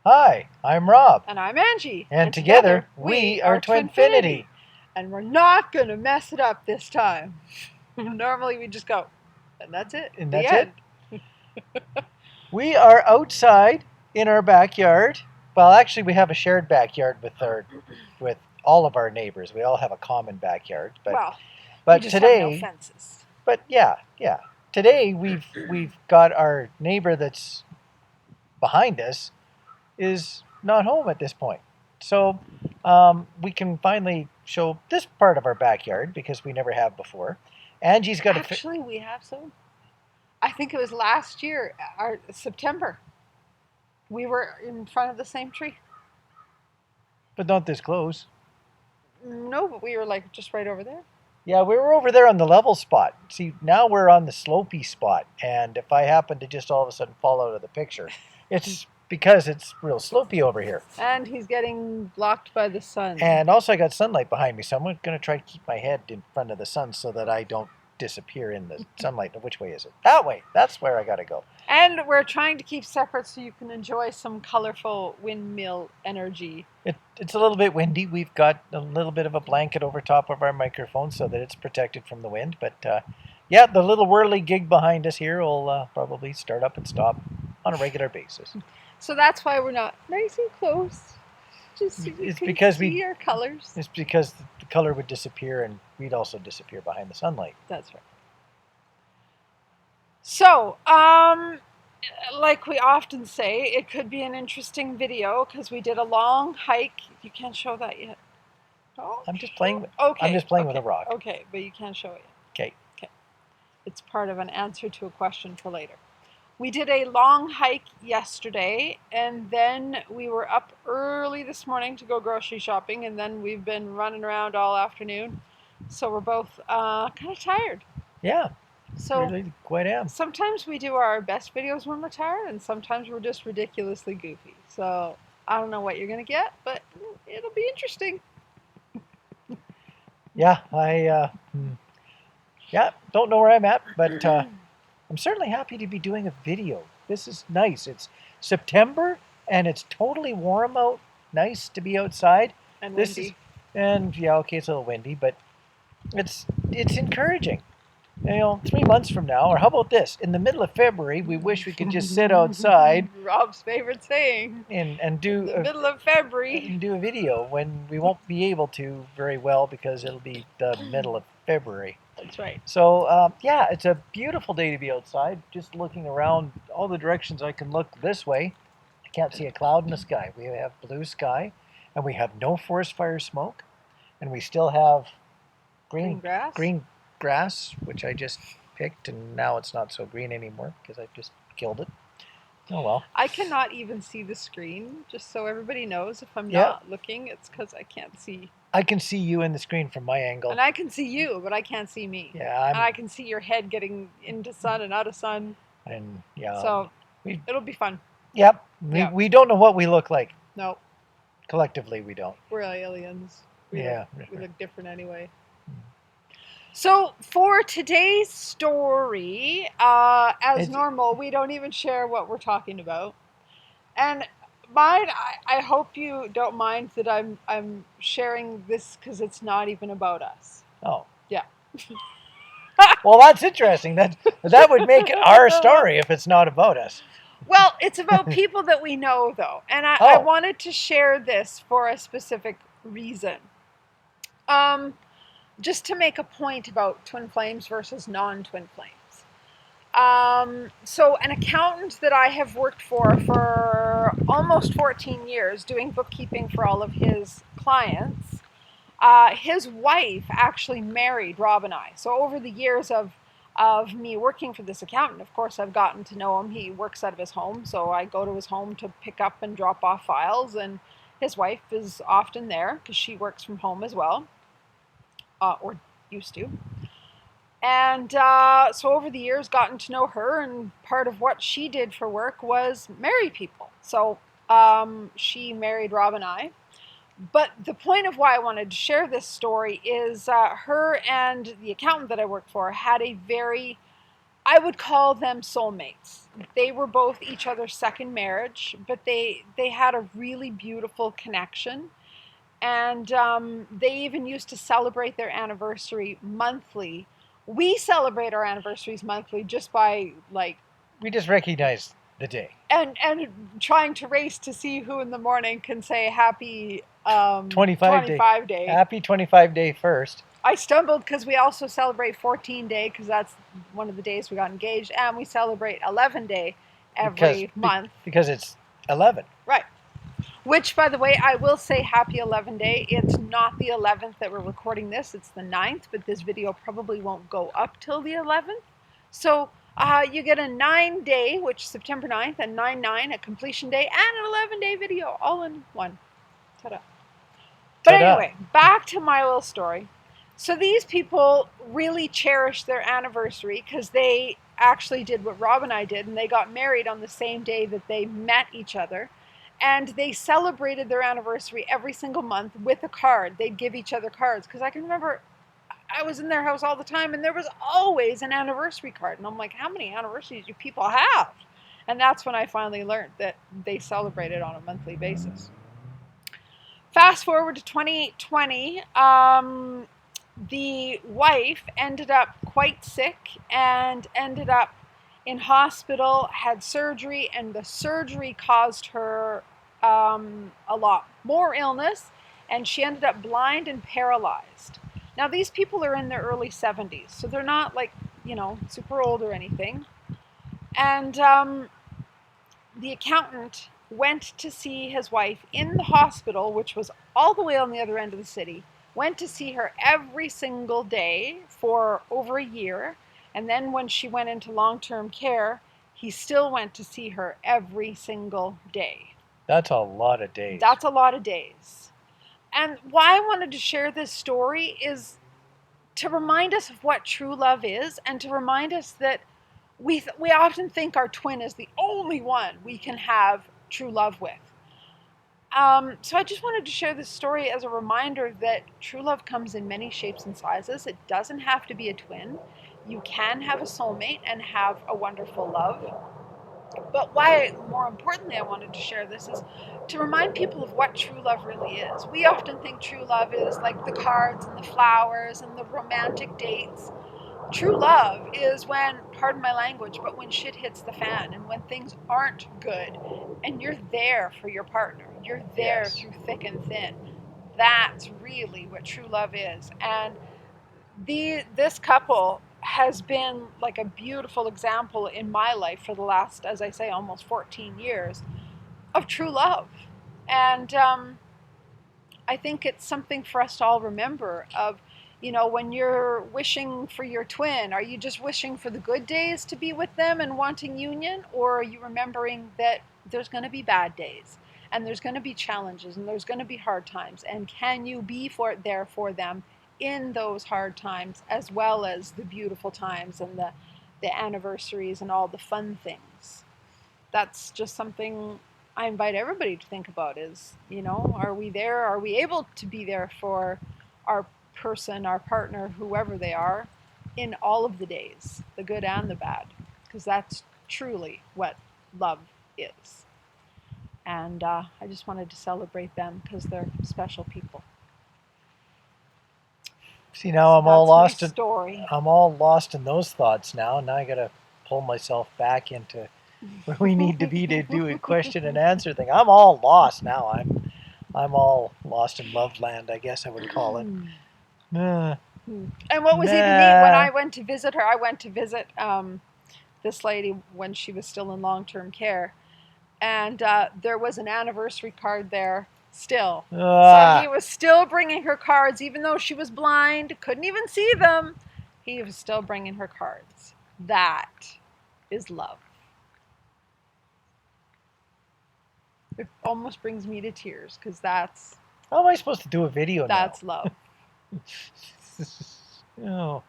Hi, I'm Rob. And I'm Angie. And together we are TwinFinity. And we're not going to mess it up this time. Normally we just go, and that's it. And The that's end. We are outside in our backyard. Well, actually, we have a shared backyard with all of our neighbors. We all have a common backyard. Well, but we just today, have no fences. But yeah. Today we've got our neighbor that's behind us is not home at this point. So we can finally show this part of our backyard because we never have before. Angie's got Actually, we have some. I think it was last year, September. We were in front of the same tree. But not this close. No, but we were like just right over there. Yeah, we were over there on the level spot. See, now we're on the slopey spot. And if I happen to just all of a sudden fall out of the picture, it's because it's real slopey over here. And he's getting blocked by the sun. And also I got sunlight behind me, so I'm going to try to keep my head in front of the sun so that I don't disappear in the sunlight. Which way is it? That way. That's where I got to go. And we're trying to keep separate so you can enjoy some colorful windmill energy. It's a little bit windy. We've got a little bit of a blanket over top of our microphone so that it's protected from the wind. But yeah, the little whirly gig behind us here will probably start up and stop on a regular basis. So that's why we're not nice and close. Just so you can see our colors. It's because the color would disappear and we'd also disappear behind the sunlight. That's right. So, like we often say, it could be an interesting video because we did a long hike. You can't show that yet. Oh, I'm just playing. Okay. I'm just playing with a rock. Okay, but you can't show it yet. Okay. It's part of an answer to a question for later. We did a long hike yesterday, and then we were up early this morning to go grocery shopping, and then we've been running around all afternoon. So we're both kind of tired. Yeah. So really quite am. Sometimes we do our best videos when we're tired, and sometimes we're just ridiculously goofy. So I don't know what you're going to get, but it'll be interesting. Yeah, don't know where I'm at, but I'm certainly happy to be doing a video. This is nice. It's September, and it's totally warm out. Nice to be outside. And windy. Yeah, okay, it's a little windy, but it's encouraging. 3 months from now, or how about this? In the middle of February, we wish we could just sit outside. Rob's favorite saying. And do the middle of February. And do a video when we won't be able to very well because it'll be the middle of February. That's right. So yeah, it's a beautiful day to be outside. Just looking around all the directions I can look this way. I can't see a cloud in the sky. We have blue sky, and we have no forest fire smoke, and we still have green grass, which I just picked, and now it's not so green anymore because I just killed it. Oh well. I cannot even see the screen, just so everybody knows. If I'm not looking, it's because I can't see. I can see you in the screen from my angle. And I can see you, but I can't see me. Yeah. And I can see your head getting into sun and out of sun. And yeah. So it'll be fun. Yep. We don't know what we look like. No. Collectively, we don't. We're aliens. We look different anyway. So for today's story, as normal, we don't even share what we're talking about. And I hope you don't mind that I'm sharing this because it's not even about us. Oh. Yeah. Well, that's interesting. That would make it our story if it's not about us. Well, it's about people that we know, though. And I wanted to share this for a specific reason. Just to make a point about twin flames versus non-twin flames. So an accountant that I have worked for almost 14 years, doing bookkeeping for all of his clients, his wife actually married Rob and I. So over the years of me working for this accountant, of course, I've gotten to know him. He works out of his home, so I go to his home to pick up and drop off files, and his wife is often there because she works from home as well. Or used to. And so over the years, gotten to know her, and part of what she did for work was marry people. So she married Rob and I. But the point of why I wanted to share this story is her and the accountant that I worked for had a very I would call them soulmates. They were both each other's second marriage, but they had a really beautiful connection. And they even used to celebrate their anniversary monthly. We celebrate our anniversaries monthly just by like We just recognize the day. and trying to race to see who in the morning can say happy 25 day. Happy 25 day first. I stumbled because we also celebrate 14 day because that's one of the days we got engaged, and we celebrate 11 day every month because it's 11. Right. Which, by the way, I will say happy 11 day. It's not the 11th that we're recording this. It's the 9th, but this video probably won't go up till the 11th. So you get a 9 day, which is September 9th, and 9/9, a completion day, and an 11 day video all in one. Ta-da. But anyway, back to my little story. So these people really cherished their anniversary because they actually did what Rob and I did, and they got married on the same day that they met each other. And they celebrated their anniversary every single month with a card. They'd give each other cards. Because I can remember I was in their house all the time, and there was always an anniversary card. And I'm like, how many anniversaries do people have? And that's when I finally learned that they celebrated on a monthly basis. Fast forward to 2020, the wife ended up quite sick and ended up in hospital, had surgery, and the surgery caused her a lot more illness, and she ended up blind and paralyzed. Now, these people are in their early 70s, so they're not like, super old or anything. And the accountant went to see his wife in the hospital, which was all the way on the other end of the city, went to see her every single day for over a year. And then when she went into long-term care, he still went to see her every single day. That's a lot of days. That's a lot of days. And why I wanted to share this story is to remind us of what true love is, and to remind us that we often think our twin is the only one we can have true love with. So I just wanted to share this story as a reminder that true love comes in many shapes and sizes. It doesn't have to be a twin. You can have a soulmate and have a wonderful love. But why, more importantly, I wanted to share this is to remind people of what true love really is. We often think true love is like the cards and the flowers and the romantic dates. True love is when, pardon my language, but when shit hits the fan and when things aren't good and you're there for your partner. You're there through thick and thin. That's really what true love is. And this couple has been like a beautiful example in my life for the last, as I say, almost 14 years of true love. And I think it's something for us to all remember of, when you're wishing for your twin, are you just wishing for the good days to be with them and wanting union? Or are you remembering that there's going to be bad days and there's going to be challenges and there's going to be hard times? And can you be there for them in those hard times, as well as the beautiful times and the anniversaries and all the fun things? That's just something I invite everybody to think about is, are we there? Are we able to be there for our person, our partner, whoever they are, in all of the days, the good and the bad? Because that's truly what love is. And I just wanted to celebrate them because they're special people. See, now I'm all lost. I'm all lost in those thoughts now. Now I got to pull myself back into where we need to be to do a question and answer thing. I'm all lost now. I'm all lost in love land, I guess I would call it. And what was even neat, when I went to visit her, I went to visit this lady when she was still in long-term care, and there was an anniversary card there still. So he was still bringing her cards, even though she was blind, couldn't even see them. He was still bringing her cards. That is love. It almost brings me to tears because that's... How am I supposed to do a video that's now? Love. Oh.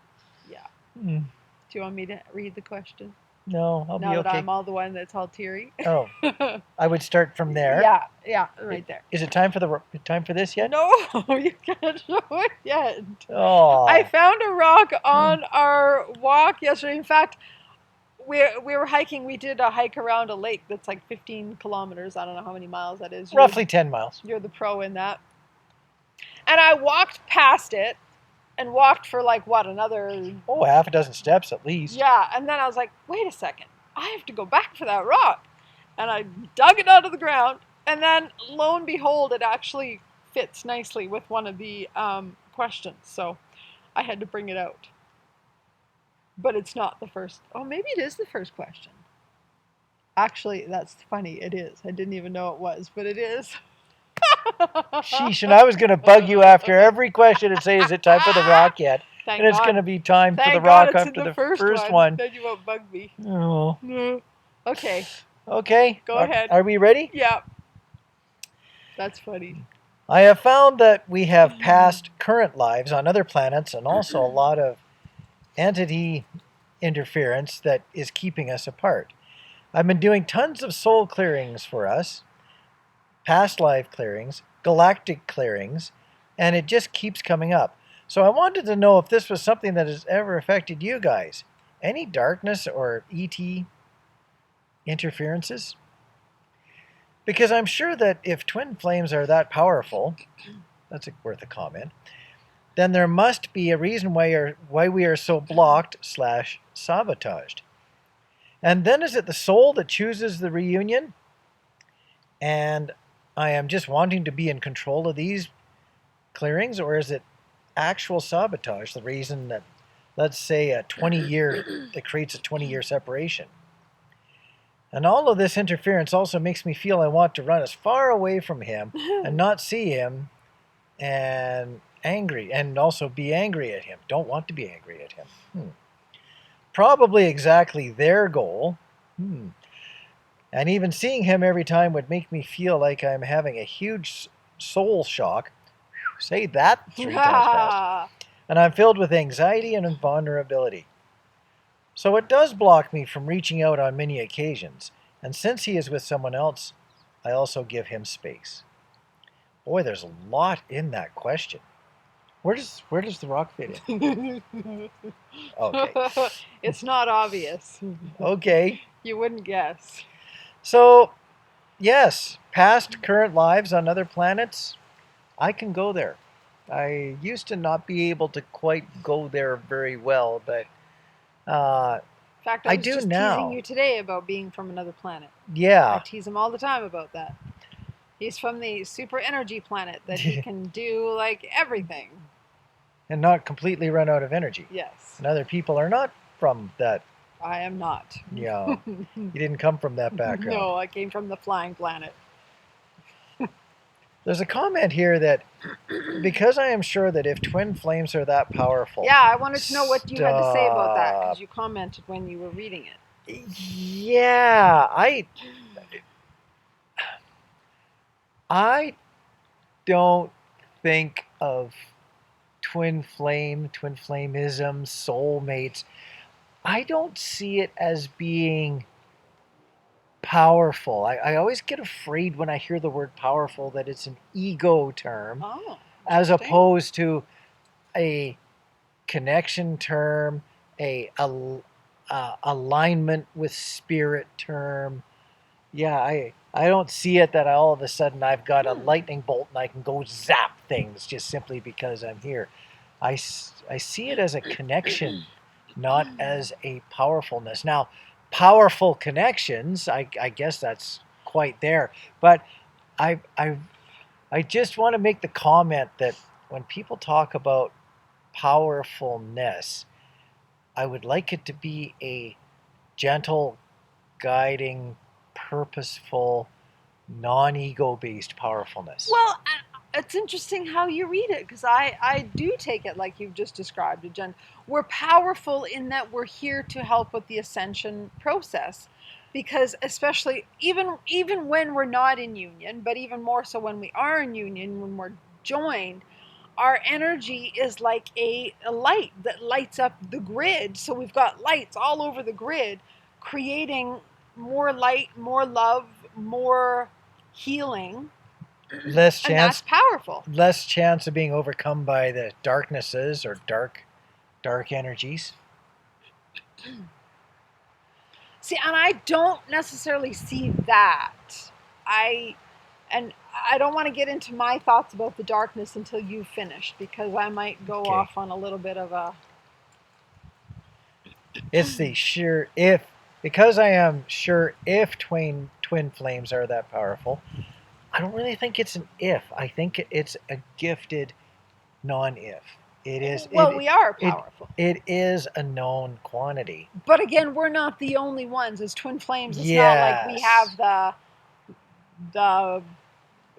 Yeah. Do you want me to read the question? No, I'll be okay. Now that I'm all the one that's all teary. Oh, I would start from there. Yeah, right there. Is it time for this yet? No, you can't show it yet. Oh. I found a rock on our walk yesterday. In fact, we were hiking. We did a hike around a lake that's like 15 kilometers. I don't know how many miles that is. Roughly 10 miles. You're the pro in that. And I walked past it and walked for like, what, another... Oh, half a dozen steps at least. Yeah, and then I was like, wait a second. I have to go back for that rock. And I dug it out of the ground. And then, lo and behold, it actually fits nicely with one of the questions. So I had to bring it out. But it's not the first. Oh, maybe it is the first question. Actually, that's funny. It is. I didn't even know it was, but it is. Sheesh, and I was going to bug you after every question and say, is it time for the rock yet? Thank And it's God. going to be time for Thank the God rock it's after in the first one. Then you won't bug me. Oh. Okay. Okay. Go ahead. Are we ready? Yeah. That's funny. I have found that we have past current lives on other planets and also a lot of entity interference that is keeping us apart. I've been doing tons of soul clearings for us, past life clearings, galactic clearings, and it just keeps coming up. So I wanted to know if this was something that has ever affected you guys. Any darkness or ET interferences? Because I'm sure that if twin flames are that powerful, that's worth a comment, then there must be a reason why we are so blocked / sabotaged. And then is it the soul that chooses the reunion? And I am just wanting to be in control of these clearings, or is it actual sabotage, the reason that, let's say, that creates a 20-year separation? And all of this interference also makes me feel I want to run as far away from him and not see him and also be angry at him. Don't want to be angry at him. Probably exactly their goal. And even seeing him every time would make me feel like I'm having a huge soul shock. Say that 3 times fast. And I'm filled with anxiety and vulnerability. So it does block me from reaching out on many occasions. And since he is with someone else, I also give him space. Boy, there's a lot in that question. Where does the rock fit in? Okay. It's not obvious. Okay. You wouldn't guess. So, yes, past, current lives on other planets, I can go there. I used to not be able to quite go there very well, but in fact, I was do just now. teasing you today about being from another planet. Yeah. I tease him all the time about that. He's from the super energy planet that he can do like everything. And not completely run out of energy. Yes. And other people are not from that. I am not. Yeah. You didn't come from that background. No, I came from the flying planet. There's a comment here that because I am sure that if twin flames are that powerful. Yeah, I wanted to know what you had to say about that because you commented when you were reading it. Yeah, I don't think of twin flameism, soulmates. I don't see it as being powerful. I always get afraid when I hear the word powerful that it's an ego term, as opposed to a connection term, a alignment with spirit term. Yeah, I don't see it that all of a sudden I've got a lightning bolt and I can go zap things just simply because I'm here. I see it as a connection, not as a powerfulness. Now, powerful connections, I guess that's quite there. But I just want to make the comment that when people talk about powerfulness, I would like it to be a gentle, guiding, purposeful, non-ego-based powerfulness. Well, it's interesting how you read it because I do take it like you've just described it, Jen. We're powerful in that we're here to help with the ascension process, because especially even when we're not in union, but even more so when we are in union, when we're joined, our energy is like a light that lights up the grid. So we've got lights all over the grid, creating more light, more love, more healing. Less chance, and that's powerful. Less chance of being overcome by the darknesses or dark energies. See, and I don't necessarily see that. And I don't want to get into my thoughts about the darkness until you've finished, because I might go off on a little bit of a... It's the sheer if, because I am sure if twin flames are that powerful, I don't really think it's an if. I think it's a gifted non-if. It is. Well, we are powerful. It is a known quantity. But again, we're not the only ones. As twin flames, it's Yes. not like we have the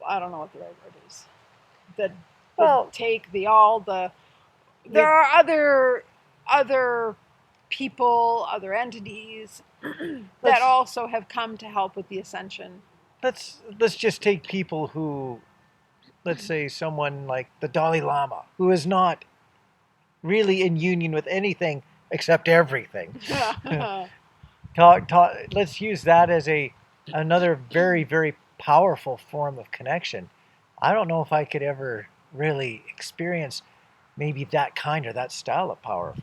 I don't know what the right word is. Take the all the. There are other people, other entities that also have come to help with the ascension. Let's just take people who, let's say someone like the Dalai Lama, who is not really in union with anything except everything. Let's use that as another very, very powerful form of connection. I don't know if I could ever really experience maybe that kind or that style of power.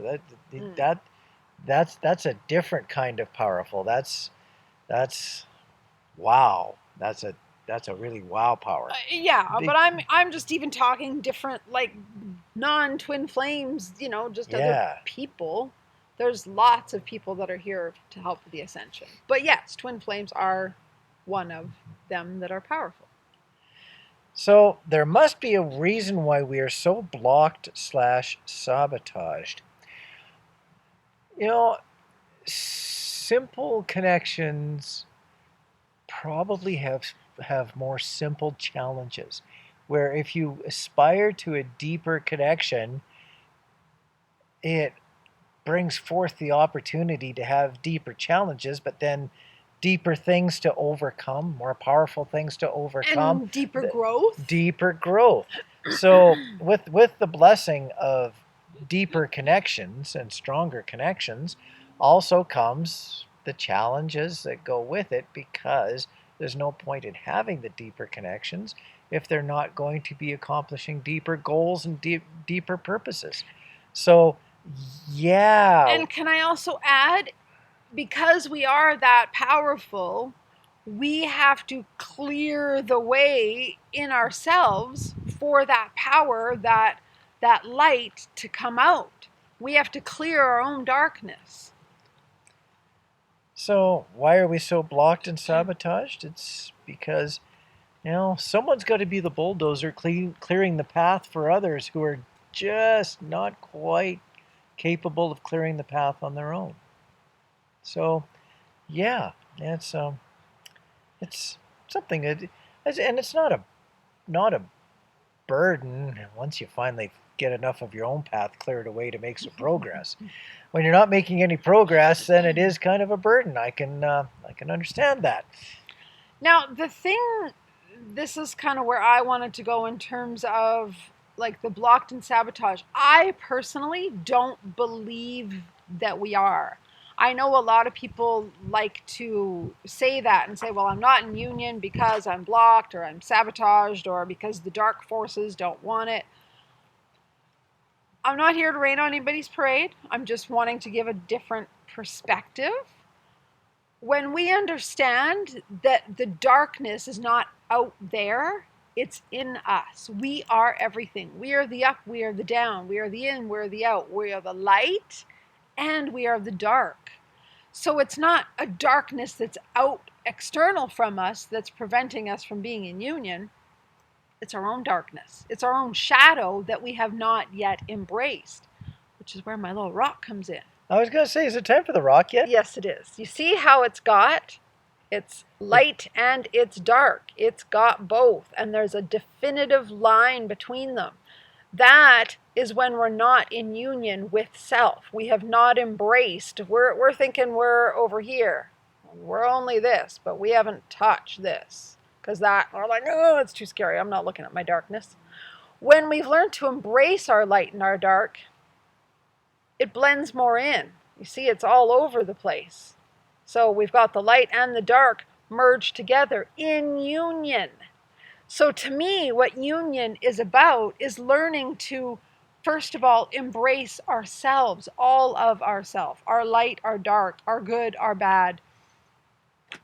That's a different kind of powerful. That's wow. That's a really wow power. But I'm just even talking different, like non-twin flames, just other people. There's lots of people that are here to help with the ascension. But yes, twin flames are one of them that are powerful. So there must be a reason why we are so blocked / sabotaged. Simple connections probably have more simple challenges, where if you aspire to a deeper connection, it brings forth the opportunity to have deeper challenges, but then deeper things to overcome, more powerful things to overcome. And deeper growth. Deeper growth. So with the blessing of deeper connections and stronger connections also comes the challenges that go with it, because there's no point in having the deeper connections if they're not going to be accomplishing deeper goals and deeper purposes. So, yeah. And can I also add, because we are that powerful, we have to clear the way in ourselves for that power, that light to come out. We have to clear our own darkness. So why are we so blocked and sabotaged? It's because, someone's got to be the bulldozer clearing the path for others who are just not quite capable of clearing the path on their own. So, yeah, it's something, and it's not a burden once you finally get enough of your own path cleared away to make some progress. When you're not making any progress, then it is kind of a burden. I can understand that. Now, this is kind of where I wanted to go in terms of like the blocked and sabotage. I personally don't believe that we are. I know a lot of people like to say that and say, well, I'm not in union because I'm blocked, or I'm sabotaged, or because the dark forces don't want it. I'm not here to rain on anybody's parade. I'm just wanting to give a different perspective. When we understand that the darkness is not out there, it's in us. We are everything. We are the up, we are the down, we are the in, we are the out, we are the light, and we are the dark. So it's not a darkness that's out external from us that's preventing us from being in union. It's our own darkness. It's our own shadow that we have not yet embraced, which is where my little rock comes in. I was going to say, is it time for the rock yet? Yes, it is. You see how it's got? It's light and it's dark. It's got both, and there's a definitive line between them. That is when we're not in union with self. We have not embraced. We're thinking we're over here. We're only this, but we haven't touched this. Because we're like, oh, it's too scary. I'm not looking at my darkness. When we've learned to embrace our light and our dark, it blends more in. You see, it's all over the place. So we've got the light and the dark merged together in union. So to me, what union is about is learning to, first of all, embrace ourselves, all of ourselves, our light, our dark, our good, our bad.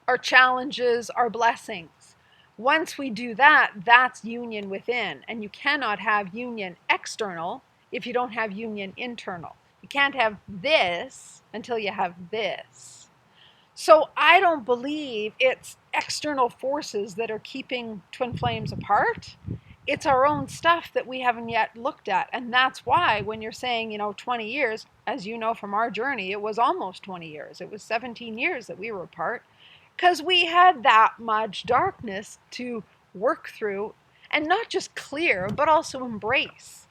our challenges, our blessings. Once we do that, that's union within. And you cannot have union external if you don't have union internal. You can't have this until you have this. So I don't believe it's external forces that are keeping twin flames apart. It's our own stuff that we haven't yet looked at. And that's why when you're saying, 20 years, as you know from our journey, it was almost 20 years. It was 17 years that we were apart because we had that much darkness to work through and not just clear, but also embrace.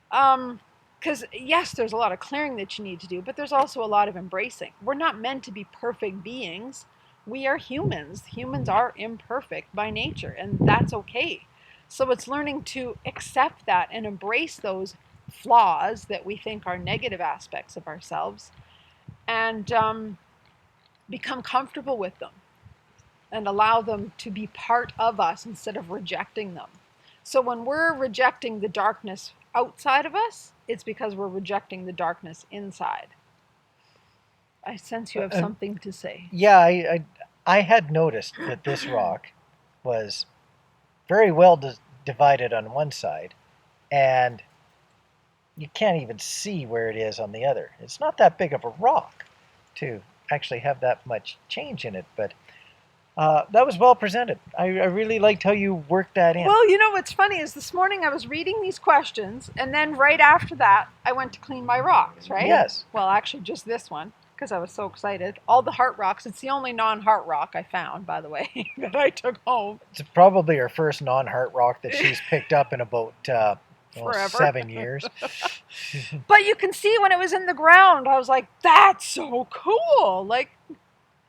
Because yes, there's a lot of clearing that you need to do, but there's also a lot of embracing. We're not meant to be perfect beings. We are humans. Humans are imperfect by nature, and that's okay. So it's learning to accept that and embrace those flaws that we think are negative aspects of ourselves, and become comfortable with them and allow them to be part of us instead of rejecting them. So when we're rejecting the darkness outside of us, it's because we're rejecting the darkness inside. I sense you have something to say. Yeah, I had noticed that this rock was very well divided on one side, and you can't even see where it is on the other. It's not that big of a rock to actually have that much change in it, but that was well presented. I really liked how you worked that in. Well, what's funny is this morning I was reading these questions, and then right after that, I went to clean my rocks, right? Yes. Well, actually, just this one, because I was so excited. All the heart rocks. It's the only non-heart rock I found, by the way, that I took home. It's probably her first non-heart rock that she's picked up in about Forever. 7 years. But you can see when it was in the ground, I was like, that's so cool. Like,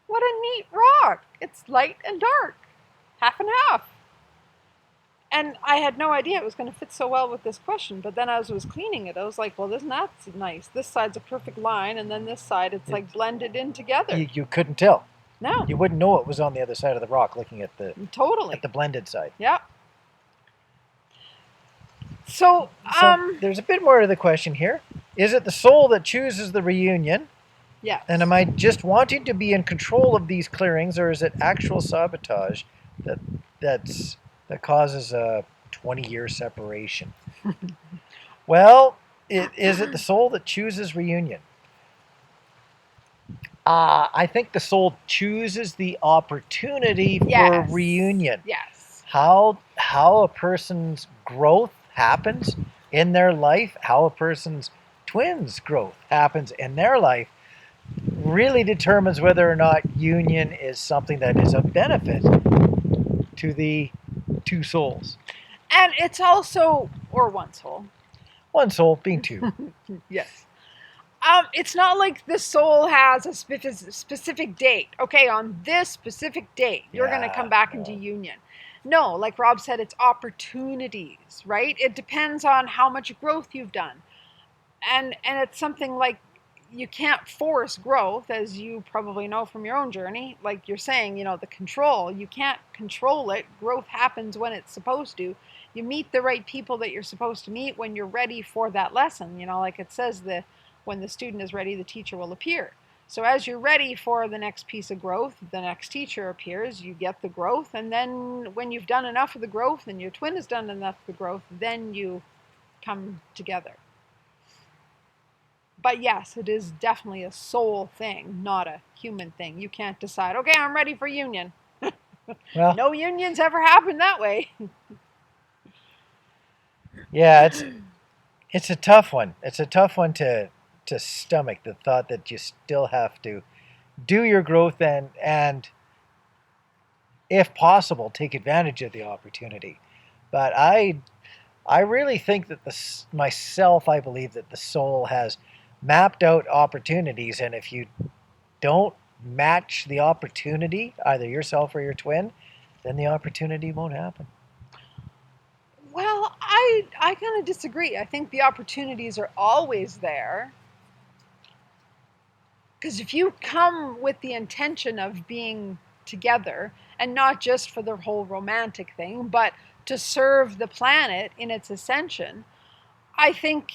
what a neat rock. It's light and dark, half and half. And I had no idea it was going to fit so well with this question. But then as I was cleaning it, I was like, well, isn't that nice? This side's a perfect line, and then this side, it's like blended in together. You couldn't tell. No. You wouldn't know it was on the other side of the rock looking at the blended side. Yeah. So there's a bit more to the question here. Is it the soul that chooses the reunion? Yes. And am I just wanting to be in control of these clearings, or is it actual sabotage that causes a 20-year separation? Well, is it the soul that chooses reunion? I think the soul chooses the opportunity for reunion. Yes. How a person's growth happens in their life, how a person's twins' growth happens in their life, really determines whether or not union is something that is of benefit to the two souls. And it's also, or one soul. One soul being two. Yes. It's not like the soul has a specific date. Okay, on this specific date, you're going to come back into union. No, like Rob said, it's opportunities, right? It depends on how much growth you've done. And it's something like you can't force growth, as you probably know from your own journey. Like you're saying, the control, you can't control it. Growth happens when it's supposed to. You meet the right people that you're supposed to meet when you're ready for that lesson. Like it says, when the student is ready, the teacher will appear. So as you're ready for the next piece of growth, the next teacher appears, you get the growth, and then when you've done enough of the growth and your twin has done enough of the growth, then you come together. But yes, it is definitely a soul thing, not a human thing. You can't decide, okay, I'm ready for union. Well, no unions ever happen that way. Yeah, it's a tough one. It's a tough one to stomach, the thought that you still have to do your growth and if possible, take advantage of the opportunity. But I really think that I believe that the soul has mapped out opportunities, and if you don't match the opportunity, either yourself or your twin, then the opportunity won't happen. Well, I kind of disagree. I think the opportunities are always there. Because if you come with the intention of being together, and not just for the whole romantic thing, but to serve the planet in its ascension, I think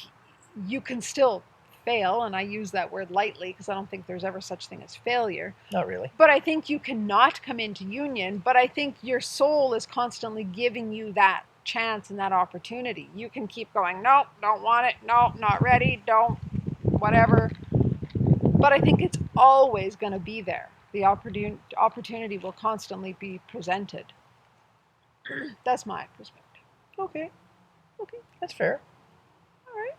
you can still fail, and I use that word lightly because I don't think there's ever such thing as failure. Not really. But I think you cannot come into union, but I think your soul is constantly giving you that chance and that opportunity. You can keep going, nope, don't want it, nope, not ready, don't, whatever. But I think it's always going to be there. The opportunity will constantly be presented. That's my perspective. Okay. Okay, that's fair. All right.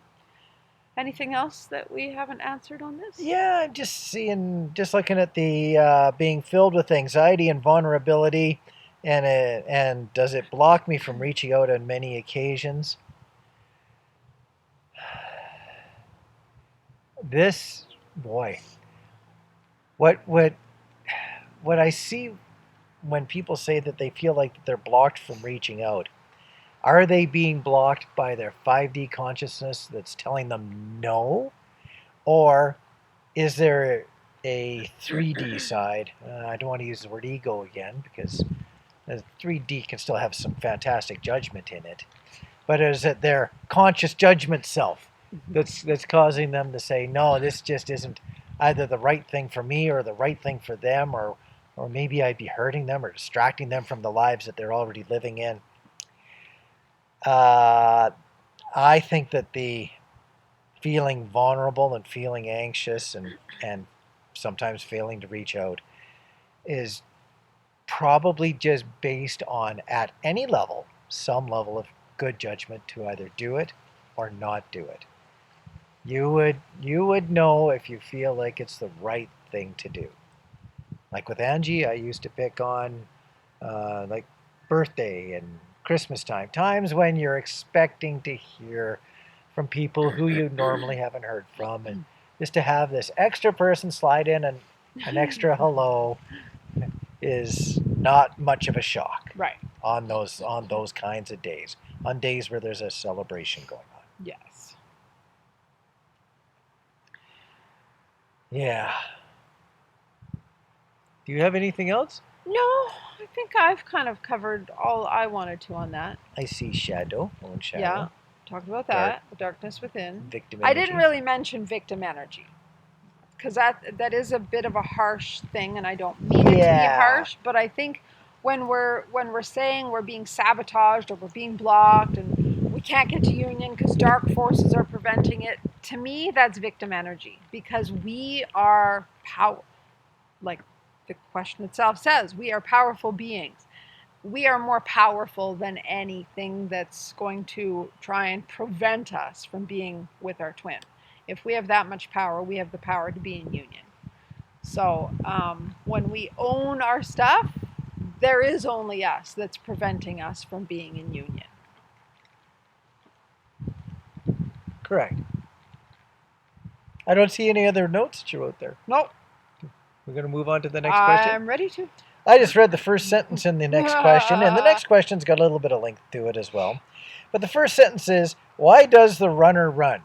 Anything else that we haven't answered on this? Yeah, I'm just looking at the being filled with anxiety and vulnerability, and does it block me from reaching out on many occasions? This, boy, what I see when people say that they feel like they're blocked from reaching out, are they being blocked by their 5D consciousness that's telling them no? Or is there a 3D side? I don't want to use the word ego again because 3D can still have some fantastic judgment in it. But is it their conscious judgment self that's causing them to say, no, this just isn't either the right thing for me or the right thing for them, or maybe I'd be hurting them or distracting them from the lives that they're already living in? I think that the feeling vulnerable and feeling anxious and sometimes failing to reach out is probably just based on, at any level, some level of good judgment to either do it or not do it. You would know if you feel like it's the right thing to do. Like with Angie, I used to pick on like birthday and Christmas time, times when you're expecting to hear from people who you normally haven't heard from, and just to have this extra person slide in and an extra hello is not much of a shock. Right. On those kinds of days, on days where there's a celebration going on. Yes. Yeah. Do you have anything else? No, I think I've kind of covered all I wanted to on that. I see shadow, own shadow. Yeah, talked about that. The darkness within. Victim I energy. didn't really mention victim energy because that is a bit of a harsh thing, and I don't mean it to be harsh. But I think when we're saying we're being sabotaged or we're being blocked and we can't get to union because dark forces are preventing it, to me that's victim energy, because we are power. Like the question itself says, we are powerful beings. We are more powerful than anything that's going to try and prevent us from being with our twin. If we have that much power, we have the power to be in union. So when we own our stuff, there is only us that's preventing us from being in union. Correct. I don't see any other notes that you wrote there. Nope. We're going to move on to the next question. I'm ready to. I just read the first sentence in the next question, and the next question's got a little bit of length to it as well. But the first sentence is, why does the runner run?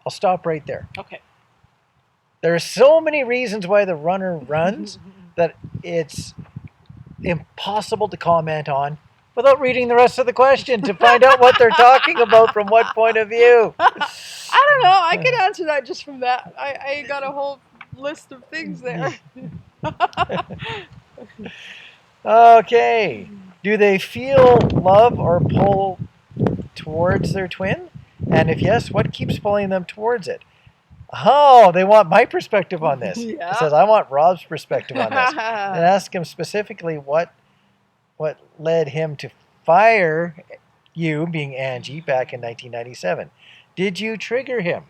I'll stop right there. Okay. There are so many reasons why the runner runs that it's impossible to comment on without reading the rest of the question to find out what they're talking about from what point of view. I don't know. I could answer that just from that. I got a whole list of things there. Okay. Do they feel love or pull towards their twin? And if yes, what keeps pulling them towards it? Oh, they want my perspective on this. Yeah. It says, I want Rob's perspective on this. And ask him specifically what led him to fire you, being Angie, back in 1997. Did you trigger him?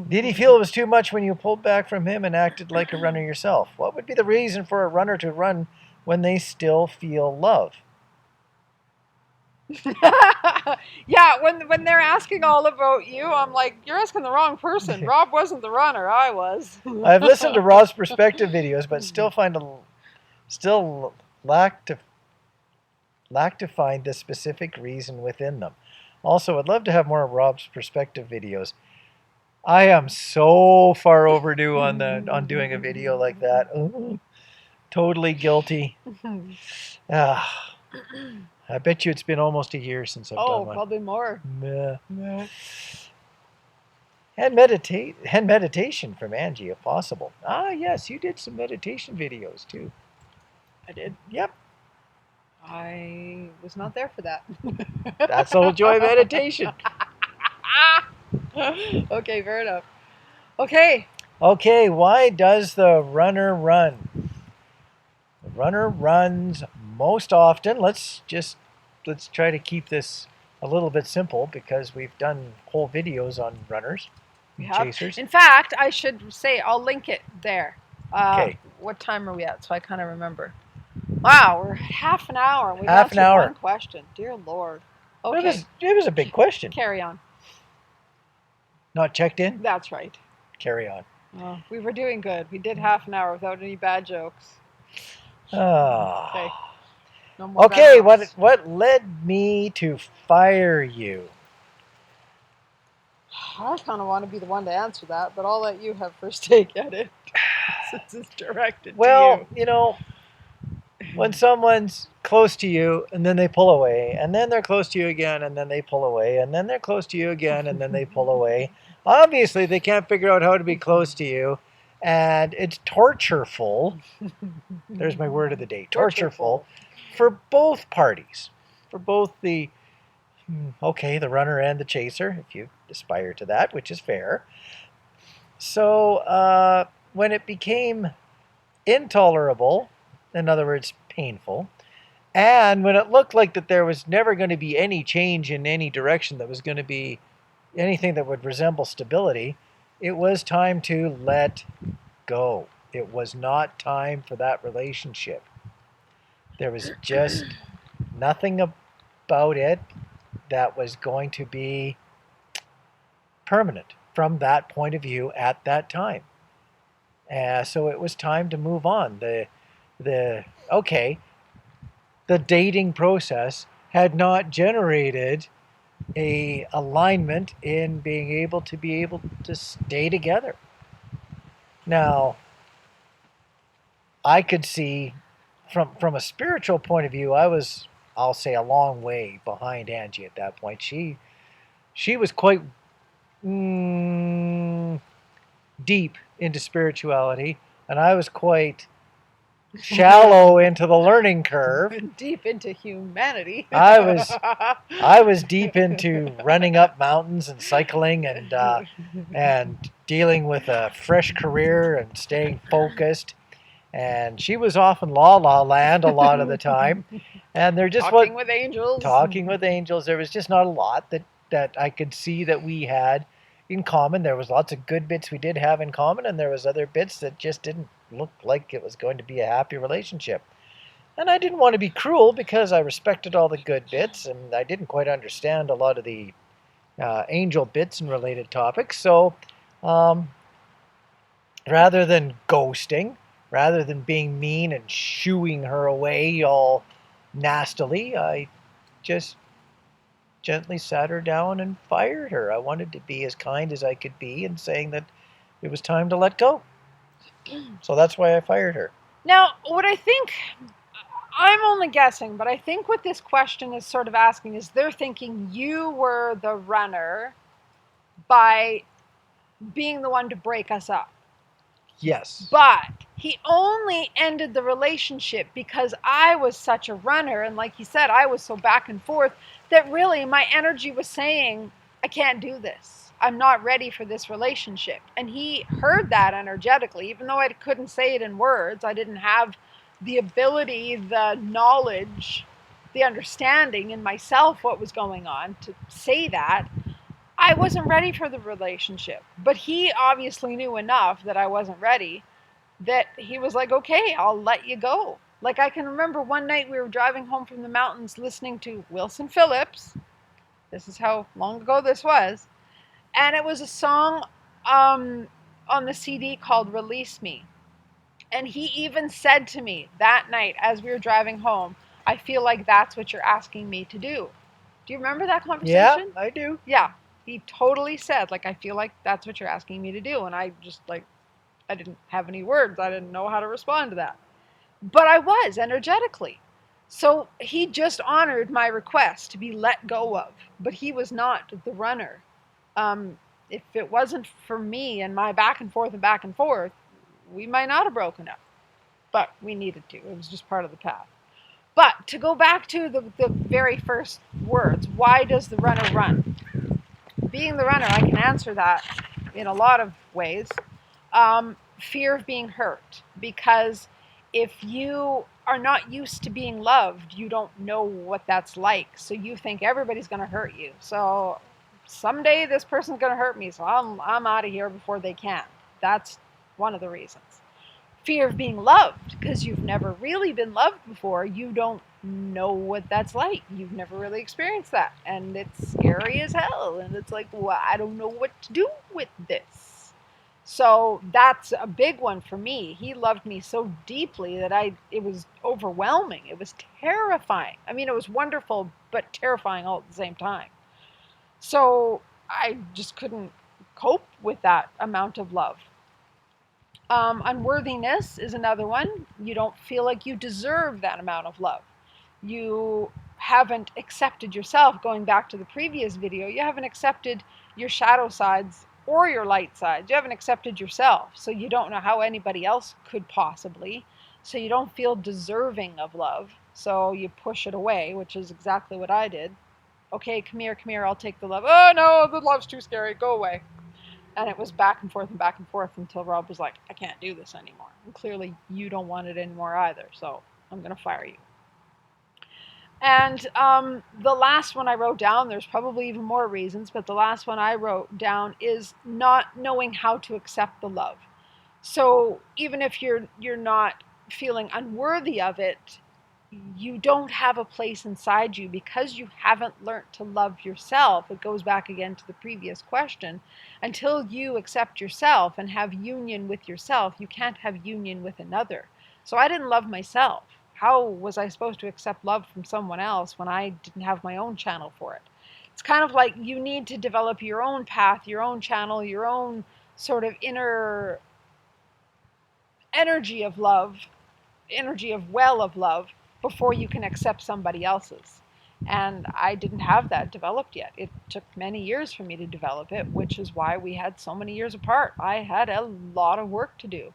Did he feel it was too much when you pulled back from him and acted like a runner yourself? What would be the reason for a runner to run when they still feel love? Yeah, when they're asking all about you, I'm like, you're asking the wrong person. Rob wasn't the runner, I was. I've listened to Rob's perspective videos, but still lack to find the specific reason within them. Also, I'd love to have more of Rob's perspective videos. I am so far overdue on doing a video like that. Ooh, totally guilty. I bet you it's been almost a year since I've done one. Probably more. Yeah. And meditation from Angie, if possible. Ah, yes, you did some meditation videos too. I did. Yep, I was not there for that. that's the whole joy of meditation. Okay, fair enough. Okay. Okay, why does the runner run? The runner runs most often. Let's try to keep this a little bit simple because we've done whole videos on runners and chasers. In fact, I should say I'll link it there. Okay. What time are we at? So I kind of remember. Wow, we're half an hour. We've Half an answered hour. one question. Dear Lord. Okay. It was a big question. Carry on. Not checked in? That's right. Carry on. We were doing good. We did half an hour without any bad jokes. Okay. No more Okay, bad jokes. what led me to fire you? I kind of want to be the one to answer that, but I'll let you have first take at it since it's directed to you. Well, you know, when someone's close to you and then they pull away, and then they're close to you again, and then they pull away, and then they're close to you again, and then they pull away. Obviously, they can't figure out how to be close to you, and it's tortureful. There's my word of the day, tortureful, for both parties, for both the runner and the chaser, if you aspire to that, which is fair. So when it became intolerable, in other words, painful, and when it looked like that there was never going to be any change in any direction that was going to be anything that would resemble stability, it was time to let go. It was not time for that relationship. There was just nothing about it that was going to be permanent from that point of view at that time. So it was time to move on. The dating process had not generated a alignment in being able to stay together. Now, I could see from a spiritual point of view, I'll say a long way behind Angie at that point. She was quite deep into spirituality, and I was quite shallow into the learning curve. Deep into humanity. I was deep into running up mountains and cycling and dealing with a fresh career and staying focused. And she was off in La La Land a lot of the time. And there just talking with angels. Talking with angels. There was just not a lot that I could see that we had in common. There was lots of good bits we did have in common, and there was other bits that just didn't look like it was going to be a happy relationship. And I didn't want to be cruel because I respected all the good bits, and I didn't quite understand a lot of the angel bits and related topics. So rather than ghosting, rather than being mean and shooing her away all nastily, I just gently sat her down and fired her. I wanted to be as kind as I could be in saying that it was time to let go. So that's why I fired her. Now, what I think, I'm only guessing, but I think what this question is sort of asking is they're thinking you were the runner by being the one to break us up. Yes. But he only ended the relationship because I was such a runner, and like he said, I was so back and forth that really my energy was saying, I can't do this. I'm not ready for this relationship. And he heard that energetically, even though I couldn't say it in words. I didn't have the ability, the knowledge, the understanding in myself what was going on to say that. I wasn't ready for the relationship. But he obviously knew enough that I wasn't ready that he was like, okay, I'll let you go. Like, I can remember one night we were driving home from the mountains listening to Wilson Phillips. This is how long ago this was. And it was a song on the CD called Release Me. And he even said to me that night as we were driving home, I feel like that's what you're asking me to do. Do you remember that conversation? Yeah, I do. Yeah. He totally said, like, I feel like that's what you're asking me to do. And I just, like, I didn't have any words. I didn't know how to respond to that. But I was energetically. So he just honored my request to be let go of. But he was not the runner. if it wasn't for me and my back and forth, we might not have broken up. But we needed to. It was just part of the path. But to go back to the very first words, why does the runner run? Being the runner, I can answer that in a lot of ways. Fear of being hurt. Because if you are not used to being loved, you don't know what that's like. So you think everybody's going to hurt you. So someday this person's going to hurt me, so I'm out of here before they can. That's one of the reasons. Fear of being loved, because you've never really been loved before. You don't know what that's like. You've never really experienced that. And it's scary as hell. And it's like, well, I don't know what to do with this. So that's a big one for me. He loved me so deeply that it was overwhelming. It was terrifying. I mean, it was wonderful, but terrifying all at the same time. So I just couldn't cope with that amount of love. Unworthiness is another one. You don't feel like you deserve that amount of love. You haven't accepted yourself. Going back to the previous video, you haven't accepted your shadow sides or your light sides. You haven't accepted yourself. So you don't know how anybody else could possibly. So you don't feel deserving of love. So you push it away, which is exactly what I did. Okay, come here, I'll take the love. Oh no, the love's too scary, go away. And it was back and forth until Rob was like, I can't do this anymore. And clearly you don't want it anymore either, so I'm going to fire you. And the last one I wrote down, there's probably even more reasons, but the last one I wrote down is not knowing how to accept the love. So even if you're not feeling unworthy of it, you don't have a place inside you because you haven't learned to love yourself. It goes back again to the previous question. Until you accept yourself and have union with yourself, you can't have union with another. So I didn't love myself. How was I supposed to accept love from someone else when I didn't have my own channel for it? It's kind of like you need to develop your own path, your own channel, your own sort of inner energy of love, energy of well of love, before you can accept somebody else's. And I didn't have that developed yet. It took many years for me to develop it, which is why we had so many years apart. I had a lot of work to do.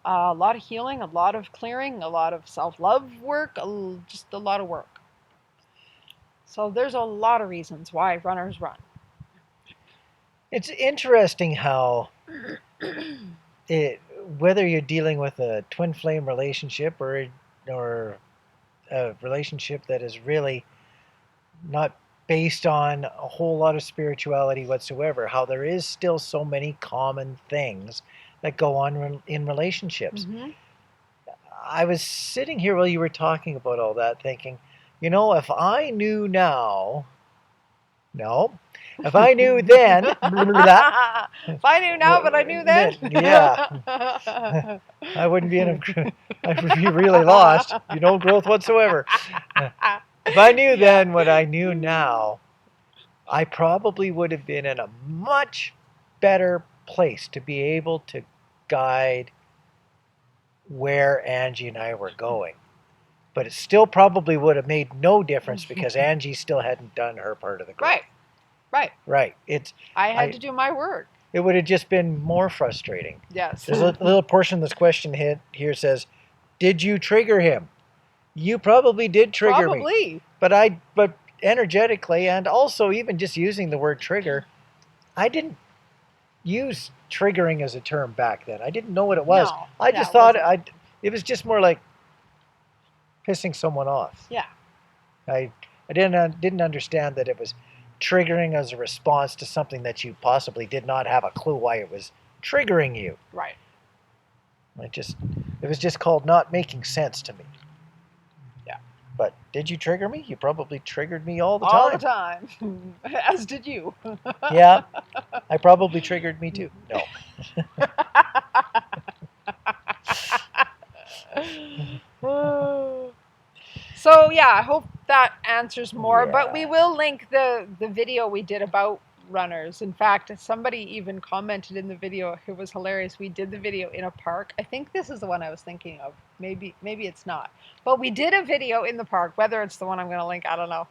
A lot of healing, a lot of clearing, a lot of self-love work, just a lot of work. So there's a lot of reasons why runners run. It's interesting how whether you're dealing with a twin flame relationship or a relationship that is really not based on a whole lot of spirituality whatsoever, how there is still so many common things that go on in relationships. Mm-hmm. I was sitting here while you were talking about all that thinking, if I knew now, if I knew then, if I knew now, but I knew then. Yeah. I wouldn't be I'd be really lost. No growth whatsoever. If I knew then what I knew now, I probably would have been in a much better place to be able to guide where Angie and I were going. But it still probably would have made no difference because Angie still hadn't done her part of the growth. Right. I had to do my work. It would have just been more frustrating. Yes. There's a little portion of this question here says, did you trigger him? You probably did trigger me. But energetically, and also even just using the word trigger, I didn't use triggering as a term back then. I didn't know what it was. No, I just thought it was just more like pissing someone off. Yeah. I didn't understand that it was triggering as a response to something that you possibly did not have a clue why it was triggering you. Right. It was just called not making sense to me. Yeah. But did you trigger me? You probably triggered me all the time. As did you. Yeah. I probably triggered me too. No. So yeah, I hope that answers more. Yeah. But we will link the video we did about runners. In fact, somebody even commented in the video. It was hilarious. We did the video in a park. I think this is the one I was thinking of. Maybe it's not. But we did a video in the park. Whether it's the one I'm going to link, I don't know.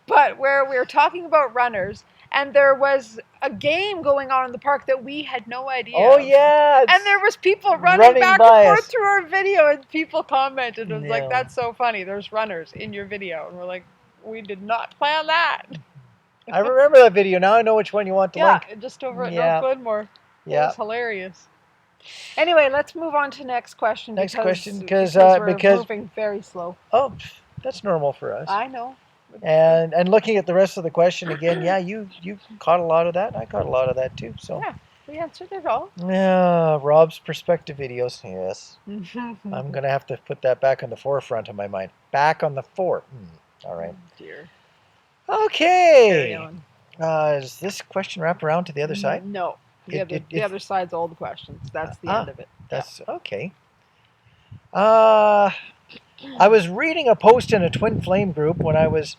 but where we were talking about runners, and there was a game going on in the park that we had no idea. Oh yeah, and there was people running running back by and forth us. through our video, and people commented. It was like, Yeah. "That's so funny. There's runners in your video," and we're like, "We did not plan that." I remember that video. Now I know which one you want to Yeah, link. just over at Yeah. North Glenmore. It Yeah. was hilarious. Anyway, let's move on to next question. Next question, because because we're moving very slow. Oh, that's normal for us. I know. And looking at the rest of the question again, yeah, you caught a lot of that. I caught a lot of that too. So yeah, we answered it all. Yeah, Rob's perspective videos. Yes, I'm gonna have to put that back on the forefront of my mind. Back on the fore. All right. Oh, dear. Okay. Carry on. Does this question wrap around to the other side? No. The other side's all the questions. That's the end of it. That's okay. I was reading a post in a Twin Flame group when I was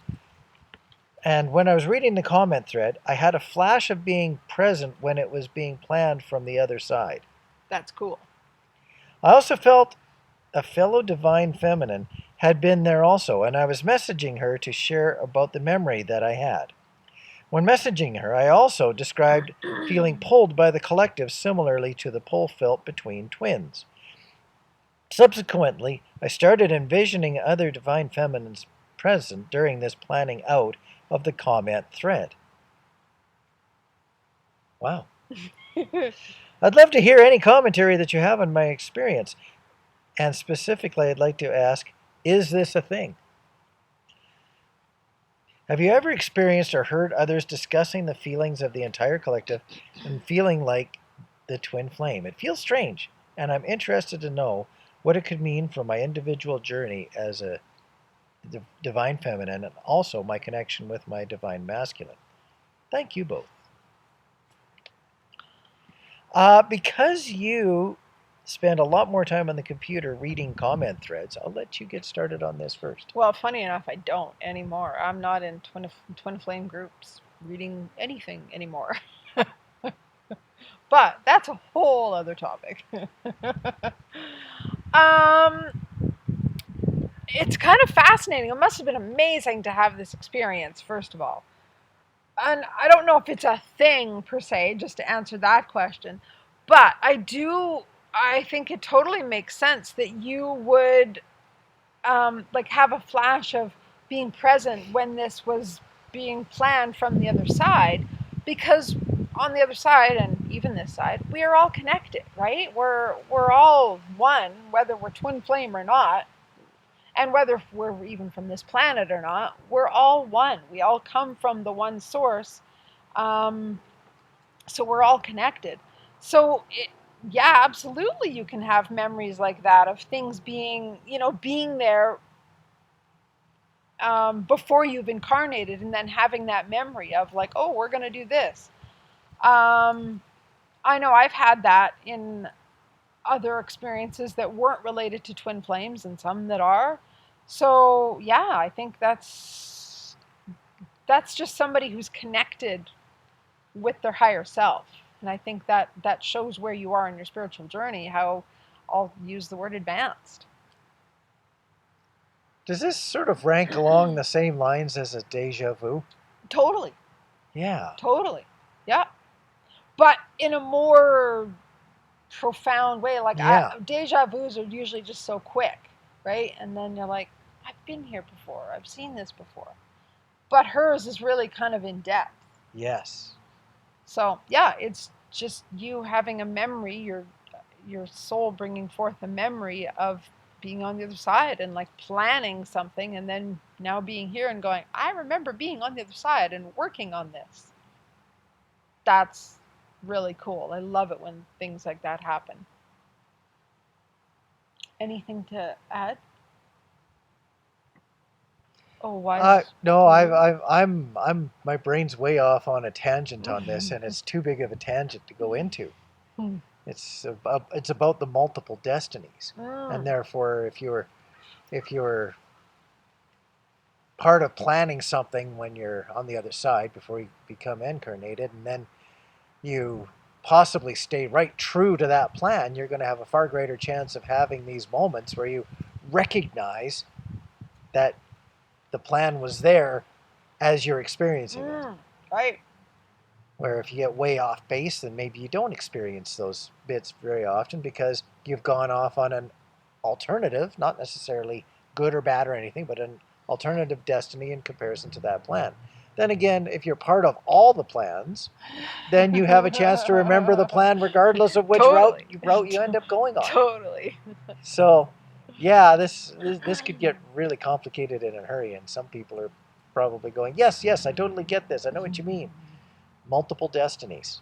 reading the comment thread, I had a flash of being present when it was being planned from the other side. That's cool. I also felt a fellow divine feminine had been there also, and I was messaging her to share about the memory that I had. When messaging her, I also described feeling pulled by the collective similarly to the pull felt between twins. Subsequently, I started envisioning other divine feminines present during this planning out of the comment thread. Wow. I'd love to hear any commentary that you have on my experience. And specifically, I'd like to ask, is this a thing? Have you ever experienced or heard others discussing the feelings of the entire collective and feeling like the twin flame? It feels strange, and I'm interested to know what it could mean for my individual journey as a divine feminine and also my connection with my divine masculine. Thank you both. Because you spend a lot more time on the computer reading comment threads, I'll let you get started on this first. Well, funny enough, I don't anymore. I'm not in twin flame groups reading anything anymore. But that's a whole other topic. It's kind of fascinating. It must have been amazing to have this experience, first of all. And I don't know if it's a thing per se, just to answer that question, but I think it totally makes sense that you would have a flash of being present when this was being planned from the other side, because on the other side and even this side, we are all connected, right? We're all one, whether we're twin flame or not, and whether we're even from this planet or not. We're all one. We all come from the one source, so we're all connected. So yeah, absolutely, you can have memories like that of things being there before you've incarnated, and then having that memory of like, oh, we're going to do this. I know I've had that in other experiences that weren't related to twin flames, and some that are. So yeah, I think that's just somebody who's connected with their higher self. And I think that shows where you are in your spiritual journey, how I'll use the word advanced. Does this sort of rank along the same lines as a deja vu? Totally. Yeah. Totally. Yeah. But in a more profound way. Like, deja vus are usually just so quick, right? And then you're like, I've been here before. I've seen this before. But hers is really kind of in depth. Yes. So, yeah, it's just you having a memory, your soul bringing forth a memory of being on the other side and like planning something, and then now being here and going, I remember being on the other side and working on this. That's really cool. I love it when things like that happen. Anything to add? Oh, why? No, I'm my brain's way off on a tangent on this, and it's too big of a tangent to go into. It's about the multiple destinies, and therefore, if you're part of planning something when you're on the other side before you become incarnated, and then you possibly stay right true to that plan, you're going to have a far greater chance of having these moments where you recognize that the plan was there as you're experiencing it. Right. Where if you get way off base, then maybe you don't experience those bits very often because you've gone off on an alternative, not necessarily good or bad or anything, but an alternative destiny in comparison to that plan. Then again, if you're part of all the plans, then you have a chance to remember the plan regardless of which Totally. route you end up going on. Totally. So, yeah, this could get really complicated in a hurry, and some people are probably going, yes, yes, I totally get this. I know what you mean. Multiple destinies.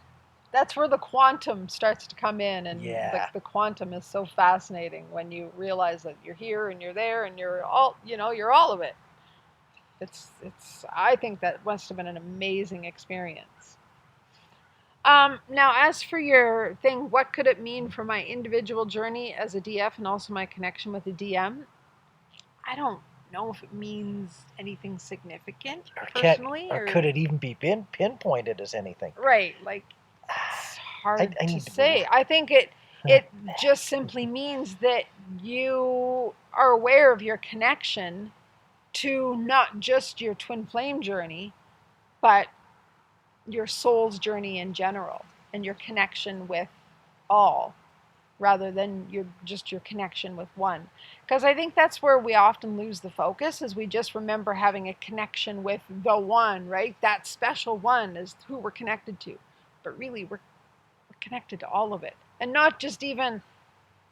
That's where the quantum starts to come in, and Yeah. the quantum is so fascinating when you realize that you're here and you're there and you're all, you're all of it. I think that must have been an amazing experience. Now, as for your thing, what could it mean for my individual journey as a DF and also my connection with the DM? I don't know if it means anything significant personally, or could it even be pinpointed as anything? Right, like it's hard I to need to say. I think it just simply means that you are aware of your connection to not just your twin flame journey, but your soul's journey in general and your connection with all rather than your connection with one. Because I think that's where we often lose the focus, is we just remember having a connection with the one, right? That special one is who we're connected to. But really, we're connected to all of it. And not just even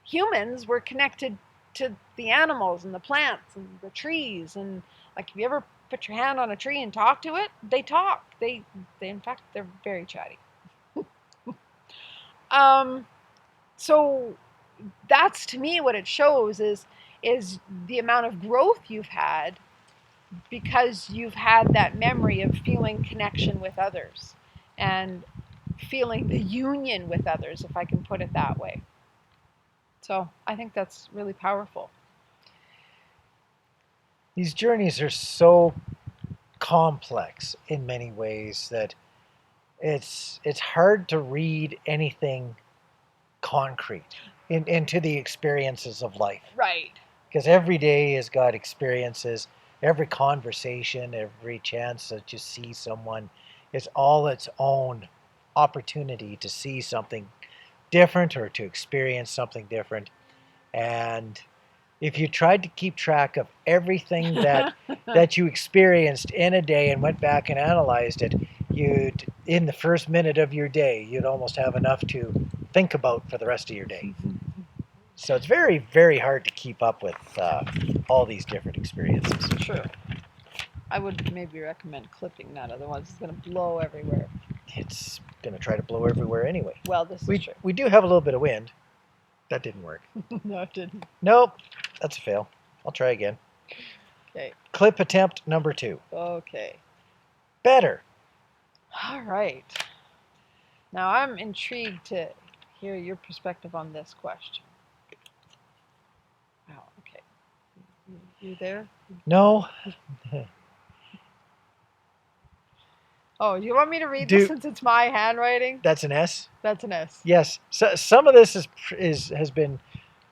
humans, we're connected to the animals and the plants and the trees. And like, if you ever put your hand on a tree and talk to it, they talk. They in fact, they're very chatty. So that's, to me, what it shows is the amount of growth you've had because you've had that memory of feeling connection with others and feeling the union with others, if I can put it that way. So I think that's really powerful. These journeys are so complex in many ways that it's hard to read anything concrete into the experiences of life. Right. Because every day has got experiences, every conversation, every chance that you see someone is all its own opportunity to see something different or to experience something different. And if you tried to keep track of everything that you experienced in a day and went back and analyzed it, you'd, in the first minute of your day, you'd almost have enough to think about for the rest of your day. So it's very, very hard to keep up with all these different experiences. True. I would maybe recommend clipping that, otherwise it's going to blow everywhere. It's going to try to blow everywhere anyway. Well, this is true. We do have a little bit of wind. That didn't work. No, it didn't. Nope, that's a fail. I'll try again. Okay. Clip attempt number 2. Okay. Better. All right. Now I'm intrigued to hear your perspective on this question. Wow, okay. You there? No. Oh, you want me to read this since it's my handwriting? That's an S? That's an S. Yes. So, some of this has been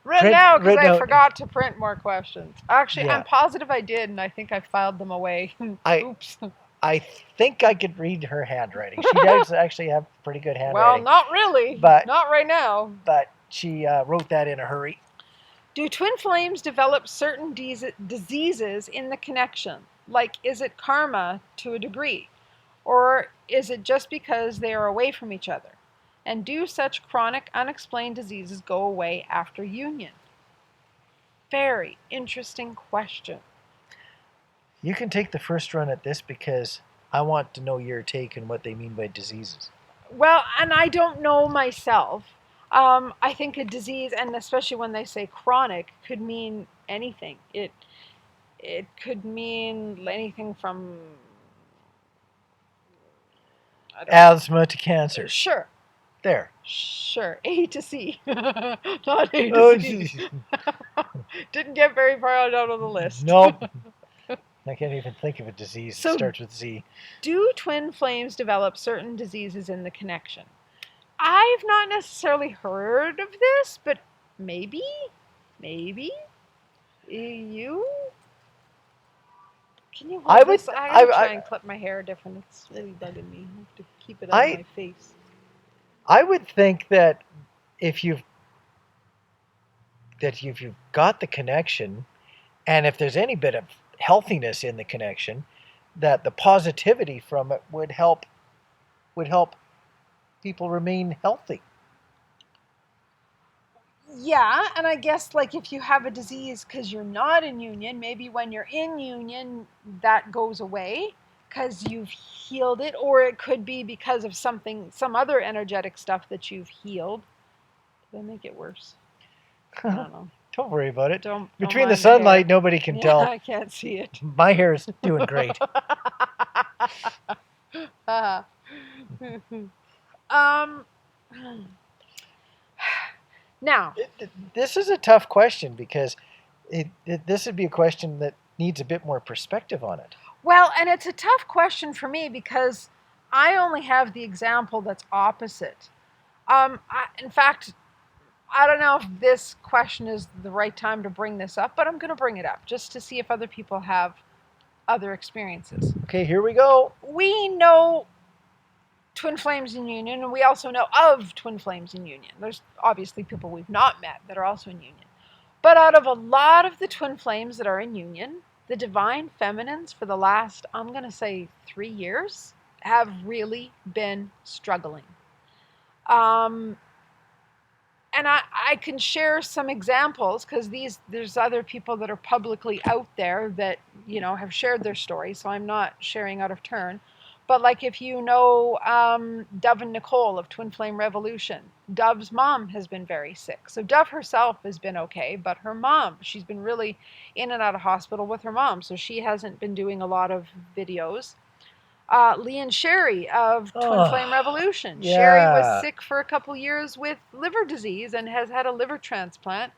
written out because I forgot to print more questions. Actually, Yeah. I'm positive I did, and I think I filed them away. Oops. I think I could read her handwriting. She does actually have pretty good handwriting. Well, not really. But not right now. But she wrote that in a hurry. Do twin flames develop certain diseases in the connection? Like, is it karma to a degree? Or is it just because they are away from each other? And do such chronic, unexplained diseases go away after union? Very interesting question. You can take the first run at this because I want to know your take on what they mean by diseases. Well, and I don't know myself. I think a disease, and especially when they say chronic, could mean anything. It could mean anything from asthma to cancer. Sure. There. Sure. A to C. Not A to Z. Didn't get very far out of the list. Nope. I can't even think of a disease that starts with Z. Do twin flames develop certain diseases in the connection? I've not necessarily heard of this, but maybe? You? Can you I hold would. this? I gotta try I, and clip my hair different. It's really bugging me. I have to keep it out of I my face. I would think that if you've got the connection, and if there's any bit of healthiness in the connection, that the positivity from it would help people remain healthy. Yeah, and I guess like if you have a disease because you're not in union, maybe when you're in union that goes away because you've healed it, or it could be because of some other energetic stuff that you've healed. They make it worse. I don't know. Don't worry about it. Don't Between the mind the hair. sunlight, nobody can Yeah, tell. I can't see it. My hair is doing great. um, now, This is a tough question because this would be a question that needs a bit more perspective on it. well, and it's a tough question for me because I only have the example that's opposite. In fact, I don't know if this question is the right time to bring this up, but I'm going to bring it up just to see if other people have other experiences. Okay, here we go. We know twin flames in union, and we also know of twin flames in union. There's obviously people we've not met that are also in union. But out of a lot of the twin flames that are in union, the divine feminines for the last, I'm going to say 3 years, have really been struggling. And I can share some examples because there's other people that are publicly out there that have shared their story, so I'm not sharing out of turn. But like if you know Dove and Nicole of Twin Flame Revolution, Dove's mom has been very sick. So Dove herself has been okay, but her mom, she's been really in and out of hospital with her mom, so she hasn't been doing a lot of videos. Lee and Sherry of Twin Flame Revolution. Yeah. Sherry was sick for a couple years with liver disease and has had a liver transplant.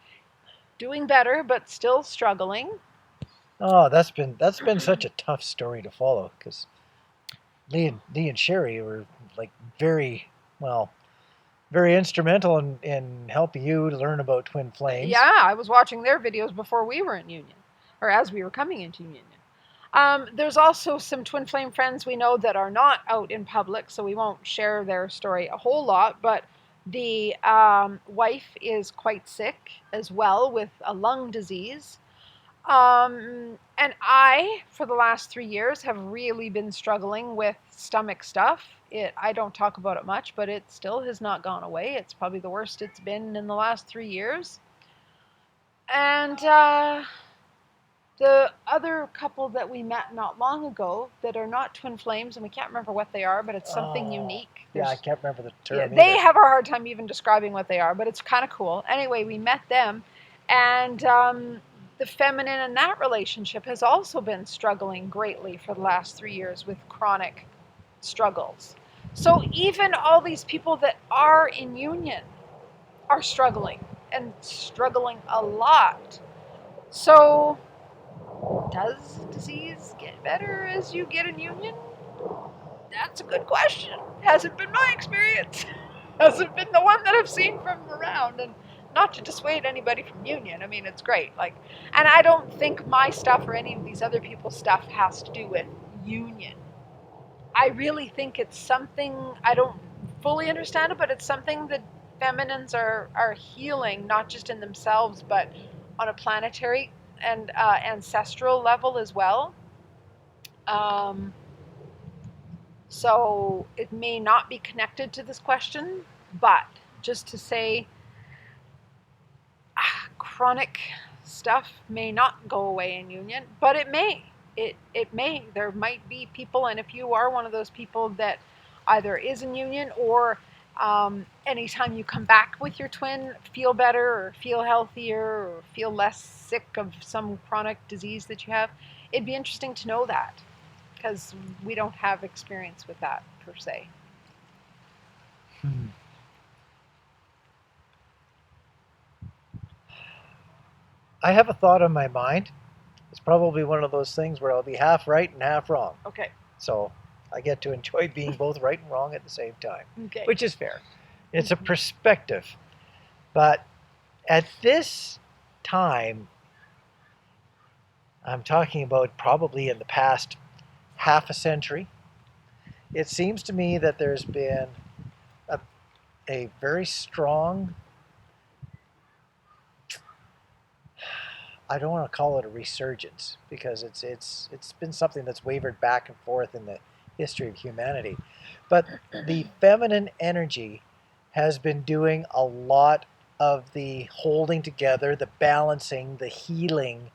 Doing better, but still struggling. Oh, that's been such a tough story to follow because Lee and Sherry were like very instrumental in helping you to learn about twin flames. Yeah, I was watching their videos before we were in union, or as we were coming into union. There's also some twin flame friends we know that are not out in public, so we won't share their story a whole lot, but the wife is quite sick as well with a lung disease. And I, for the last 3 years, have really been struggling with stomach stuff. I don't talk about it much, but it still has not gone away. It's probably the worst it's been in the last 3 years. And the other couple that we met not long ago that are not twin flames, and we can't remember what they are, but it's something unique. Yeah, I can't remember the term. They have a hard time even describing what they are, but it's kind of cool. Anyway, we met them, and the feminine in that relationship has also been struggling greatly for the last 3 years with chronic struggles. So even all these people that are in union are struggling, and struggling a lot. So does disease get better as you get in union? That's a good question. Hasn't been my experience. Hasn't been the one that I've seen from around. And not to dissuade anybody from union. I mean, it's great. And I don't think my stuff or any of these other people's stuff has to do with union. I really think it's something, I don't fully understand it, but it's something that feminines are healing, not just in themselves, but on a planetary and ancestral level as well. So it may not be connected to this question, but just to say, chronic stuff may not go away in union, but it may. It may. There might be people, and if you are one of those people that either is in union or anytime you come back with your twin, feel better or feel healthier or feel less sick of some chronic disease that you have, it'd be interesting to know that because we don't have experience with that per se. I have a thought on my mind. It's probably one of those things where I'll be half right and half wrong. Okay. So I get to enjoy being both right and wrong at the same time, Okay. which is fair. It's a perspective. But at this time, I'm talking about probably in the past half a century. It seems to me that there's been a, a very strong, I don't want to call it a resurgence because it's been something that's wavered back and forth in the history of humanity. But the feminine energy has been doing a lot of the holding together, the balancing, the healing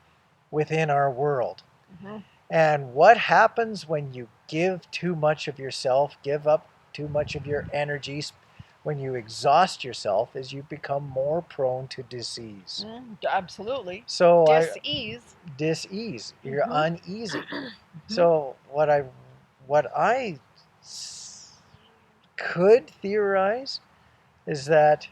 within our world. Mm-hmm. And what happens when you give too much of yourself, give up too much of your energies, when you exhaust yourself, is you become more prone to disease. Absolutely. So Dis-ease. Dis-ease. You're Mm-hmm. uneasy. So what I could theorize is that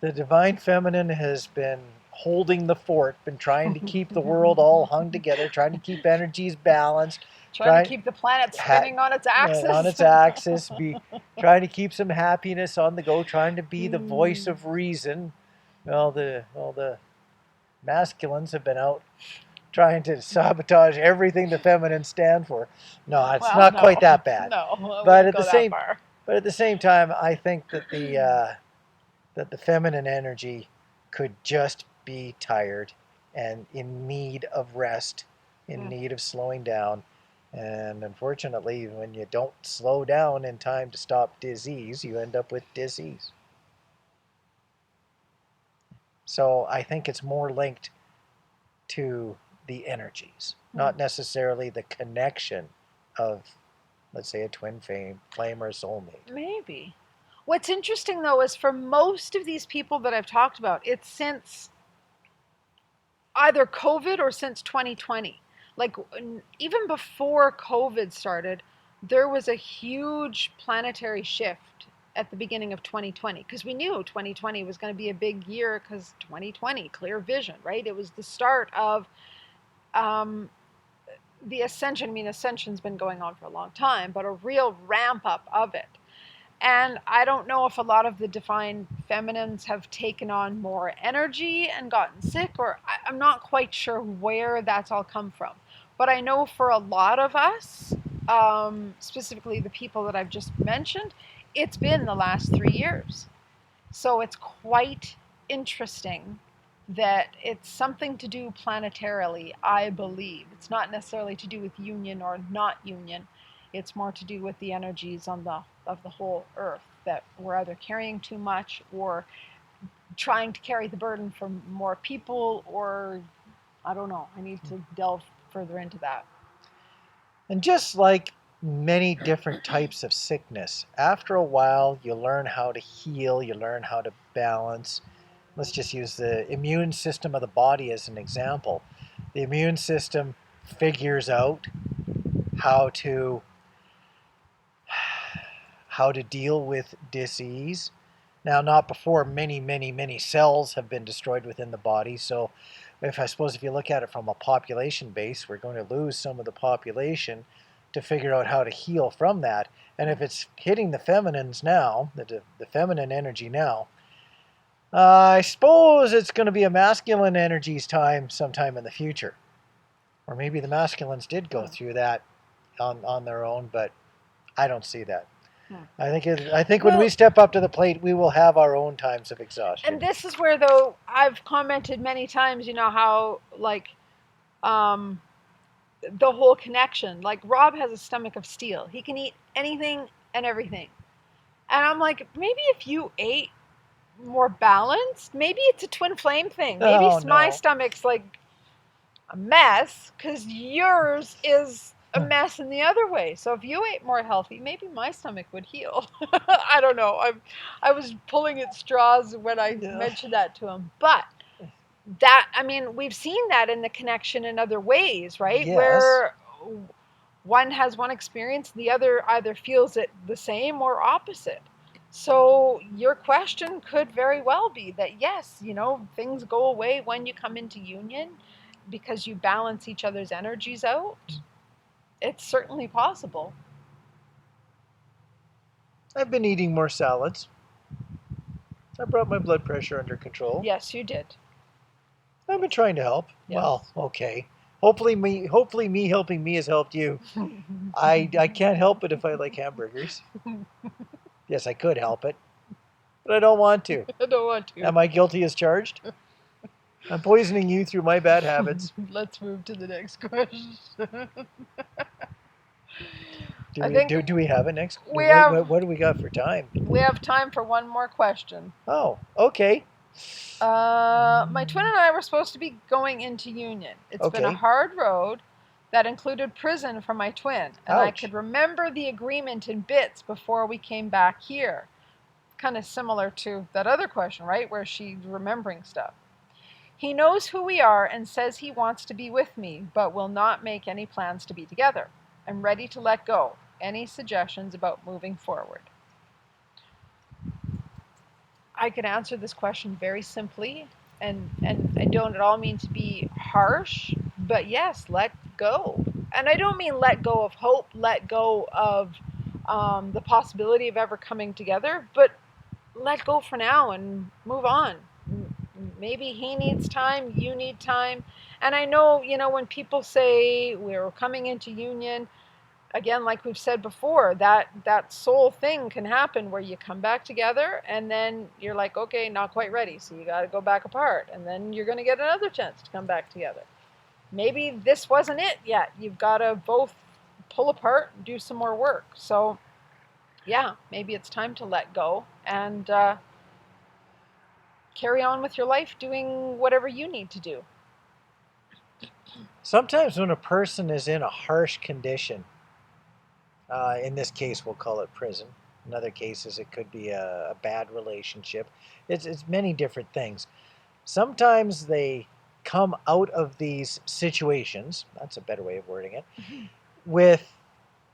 the divine feminine has been holding the fort, been trying to keep the world all hung together, trying to keep energies balanced, Trying to keep the planet spinning on its axis. be trying to keep some happiness on the go, trying to be the voice of reason. Well, the masculines have been out trying to sabotage everything the feminine stand for. No, it's Well, not no. quite that bad. No, But wouldn't at go the that same far. but at the same time, I think that the feminine energy could just be tired and in need of rest, in need of slowing down. And unfortunately, when you don't slow down in time to stop disease, you end up with disease. So I think it's more linked to the energies, not necessarily the connection of, let's say, a twin flame or a soulmate. Maybe. What's interesting though is for most of these people that I've talked about, it's since either COVID or since 2020. Like even before COVID started, there was a huge planetary shift at the beginning of 2020 because we knew 2020 was going to be a big year because 2020, clear vision, right? It was the start of the ascension. I mean, ascension's been going on for a long time, but a real ramp up of it. And I don't know if a lot of the divine feminines have taken on more energy and gotten sick, or I'm not quite sure where that's all come from. But I know for a lot of us, specifically the people that I've just mentioned, it's been the last 3 years. So it's quite interesting that it's something to do planetarily, I believe. It's not necessarily to do with union or not union. It's more to do with the energies on the of the whole earth that we're either carrying too much or trying to carry the burden for more people, or I don't know. I need to delve further into that. And just like many different types of sickness, after a while you learn how to heal, you learn how to balance. Let's just use the immune system of the body as an example. The immune system figures out how to deal with disease. Now, not before many cells have been destroyed within the body. So if you look at it from a population base, we're going to lose some of the population to figure out how to heal from that. And if it's hitting the feminines now, the feminine energy now, I suppose it's going to be a masculine energies time sometime in the future. Or maybe the masculines did go through that on their own, but I don't see that. I think when we step up to the plate, we will have our own times of exhaustion. And this is where, though, I've commented many times, you know, how, like, the whole connection. Like, Rob has a stomach of steel. He can eat anything and everything. And I'm like, maybe if you ate more balanced, maybe it's a twin flame thing. Maybe my stomach's like a mess because yours is a mess in the other way. So if you ate more healthy, maybe my stomach would heal. I don't know. I was pulling at straws when I mentioned that to him. But that, I mean, we've seen that in the connection in other ways, right? Yes. Where one has one experience, the other either feels it the same or opposite. So your question could very well be that, yes, you know, things go away when you come into union because you balance each other's energies out. It's certainly possible. I've been eating more salads. I brought my blood pressure under control. Yes, you did. I've been trying to help. Yes. Well, okay. Hopefully me helping me has helped you. I can't help it if I like hamburgers. Yes, I could help it, but I don't want to. I don't want to. Am I guilty as charged? I'm poisoning you through my bad habits. Let's move to the next question. Do we have it next? What do we got for time? We have time for one more question. Oh, okay. My twin and I were supposed to be going into union. It's been a hard road that included prison for my twin, and I could remember the agreement in bits before we came back here. Kind of similar to that other question, right, where she's remembering stuff. He knows who we are and says he wants to be with me, but will not make any plans to be together. I'm ready to let go. Any suggestions about moving forward? I can answer this question very simply, and I don't at all mean to be harsh, but yes, let go. And I don't mean let go of hope, let go of the possibility of ever coming together, but let go for now and move on. Maybe he needs time, you need time. And I know, when people say we're coming into union, again, like we've said before, that soul thing can happen where you come back together and then you're like, okay, not quite ready, so you got to go back apart, and then you're going to get another chance to come back together. Maybe this wasn't it yet. You've got to both pull apart and do some more work. So yeah, maybe it's time to let go and carry on with your life doing whatever you need to do. Sometimes when a person is in a harsh condition, in this case we'll call it prison. In other cases it could be a bad relationship. It's many different things. Sometimes they come out of these situations, that's a better way of wording it, with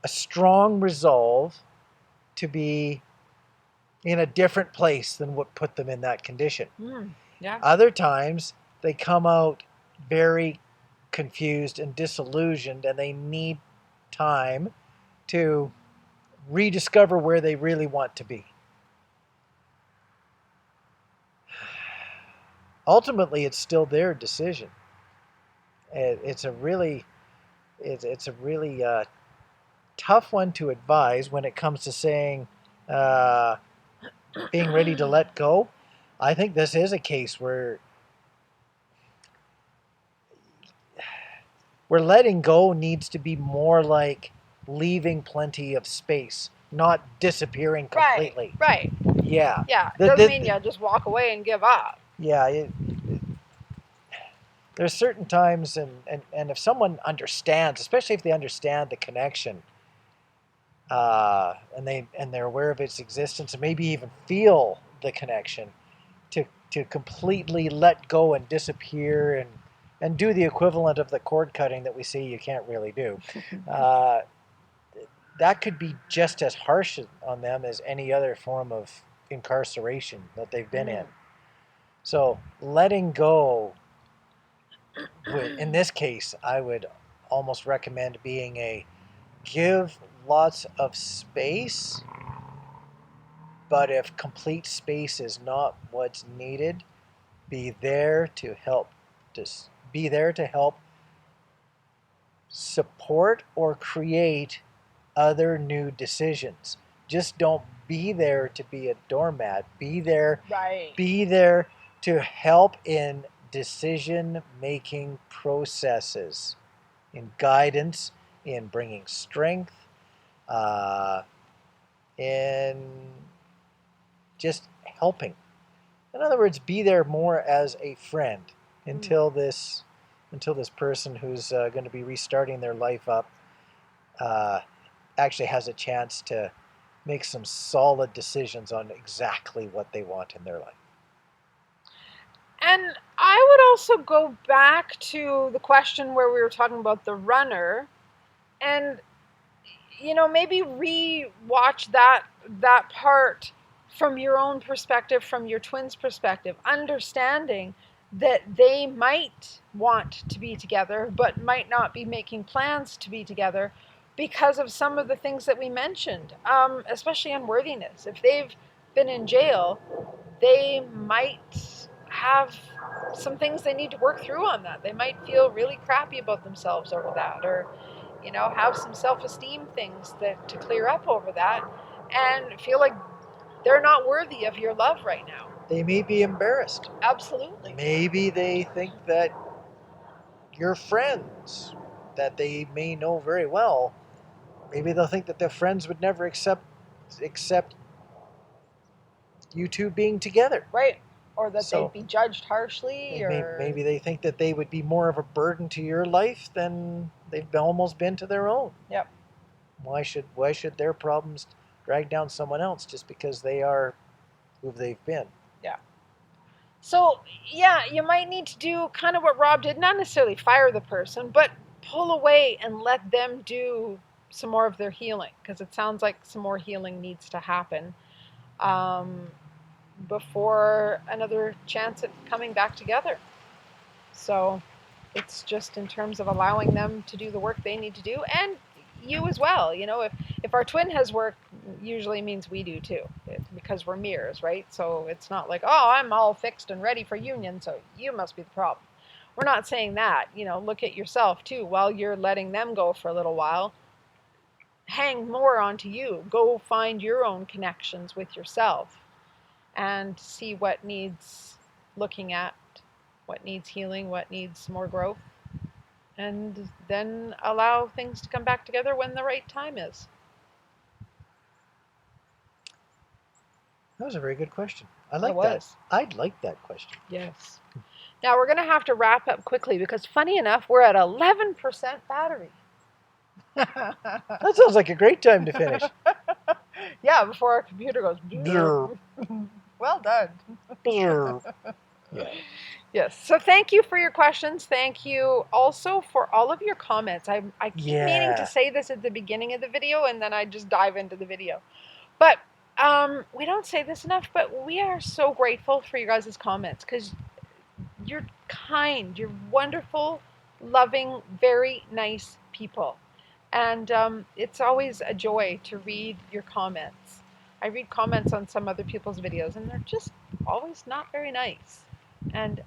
a strong resolve to be in a different place than what put them in that condition. Yeah. Other times they come out very confused and disillusioned, and they need time to rediscover where they really want to be. Ultimately, it's still their decision. It's a really tough one to advise when it comes to saying being ready to let go. I think this is a case where letting go needs to be more like leaving plenty of space, not disappearing completely. Right. Yeah. Yeah. It doesn't mean you just walk away and give up. Yeah. There's certain times, and if someone understands, especially if they understand the connection, and they're aware of its existence, and maybe even feel the connection, to completely let go and disappear and do the equivalent of the cord cutting that we see you can't really do. That could be just as harsh on them as any other form of incarceration that they've been in. So letting go, in this case, I would almost recommend being give lots of space, but if complete space is not what's needed, be there to help. Be there to help support or create other new decisions. Just don't be there to be a doormat. Be there. Right. Be there to help in decision-making processes, in guidance, in bringing strength, in just helping. In other words, be there more as a friend until this person who's going to be restarting their life up actually has a chance to make some solid decisions on exactly what they want in their life. And I would also go back to the question where we were talking about the runner, and maybe re-watch that part from your own perspective, from your twin's perspective, understanding that they might want to be together but might not be making plans to be together because of some of the things that we mentioned, especially unworthiness. If they've been in jail, they might have some things they need to work through on that. They might feel really crappy about themselves over that, or have some self-esteem things to clear up over that, and feel like they're not worthy of your love right now. They may be embarrassed. Absolutely. Maybe they think that your friends that they may know very well, maybe they'll think that their friends would never accept you two being together. Right. Or that So, they'd be judged harshly, or maybe they think that they would be more of a burden to your life than they've almost been to their own. Yep. Why should their problems drag down someone else just because they are who they've been? Yeah. So, yeah, you might need to do kind of what Rob did, not necessarily fire the person, but pull away and let them do some more of their healing, because it sounds like some more healing needs to happen before another chance at coming back together. So it's just in terms of allowing them to do the work they need to do, and you as well. If our twin has work, usually means we do too, because we're mirrors, right? So it's not like, oh, I'm all fixed and ready for union, so you must be the problem. We're not saying that. Look at yourself too. While you're letting them go for a little while, hang more onto you. Go find your own connections with yourself and see what needs looking at, what needs healing, what needs more growth, and then allow things to come back together when the right time is. That was a very good question. I like It was. that. I'd like that question. Yes. Now we're going to have to wrap up quickly because, funny enough, we're at 11% battery. That sounds like a great time to finish. Yeah, before our computer goes. Well done. Yeah. Yes. So thank you for your questions. Thank you also for all of your comments. I keep meaning to say this at the beginning of the video, and then I just dive into the video. But we don't say this enough, but we are so grateful for you guys' comments, because you're kind, you're wonderful, loving, very nice people. And it's always a joy to read your comments. I read comments on some other people's videos, and they're just always not very nice. And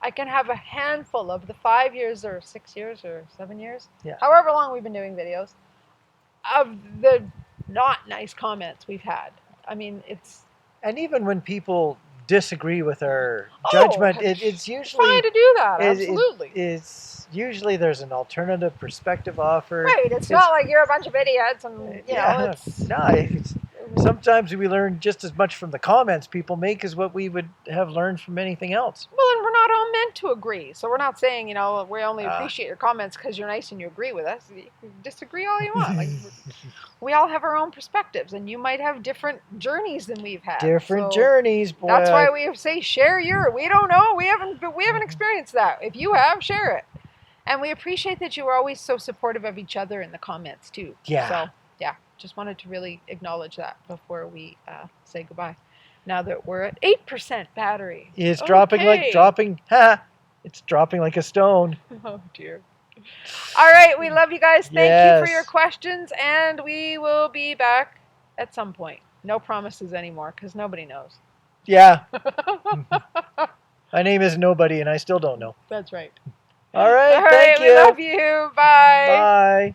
I can have a handful of the 5 years or 6 years or 7 years, however long we've been doing videos, of the not nice comments we've had. I mean, it's... And even when people disagree with our judgment, it's usually fine to do that. Absolutely. It's usually there's an alternative perspective offered. Right. It's not like you're a bunch of idiots, and it's sometimes we learn just as much from the comments people make as what we would have learned from anything else. Well, and we're not all meant to agree. So we're not saying, we only appreciate your comments because you're nice and you agree with us. You can disagree all you want. Like, we all have our own perspectives, and you might have different journeys than we've had. Different journeys, boy. That's why we say share your. We don't know. We haven't experienced that. If you have, share it. And we appreciate that you are always so supportive of each other in the comments too. Yeah. So yeah, just wanted to really acknowledge that before we say goodbye. Now that we're at 8% battery. It's dropping it's dropping like a stone. Oh dear. All right, we love you guys. Thank you for your questions, and we will be back at some point. No promises anymore, because nobody knows. Yeah. My name is nobody, and I still don't know. That's right. All right, All right, thank you. We love you. Bye. Bye.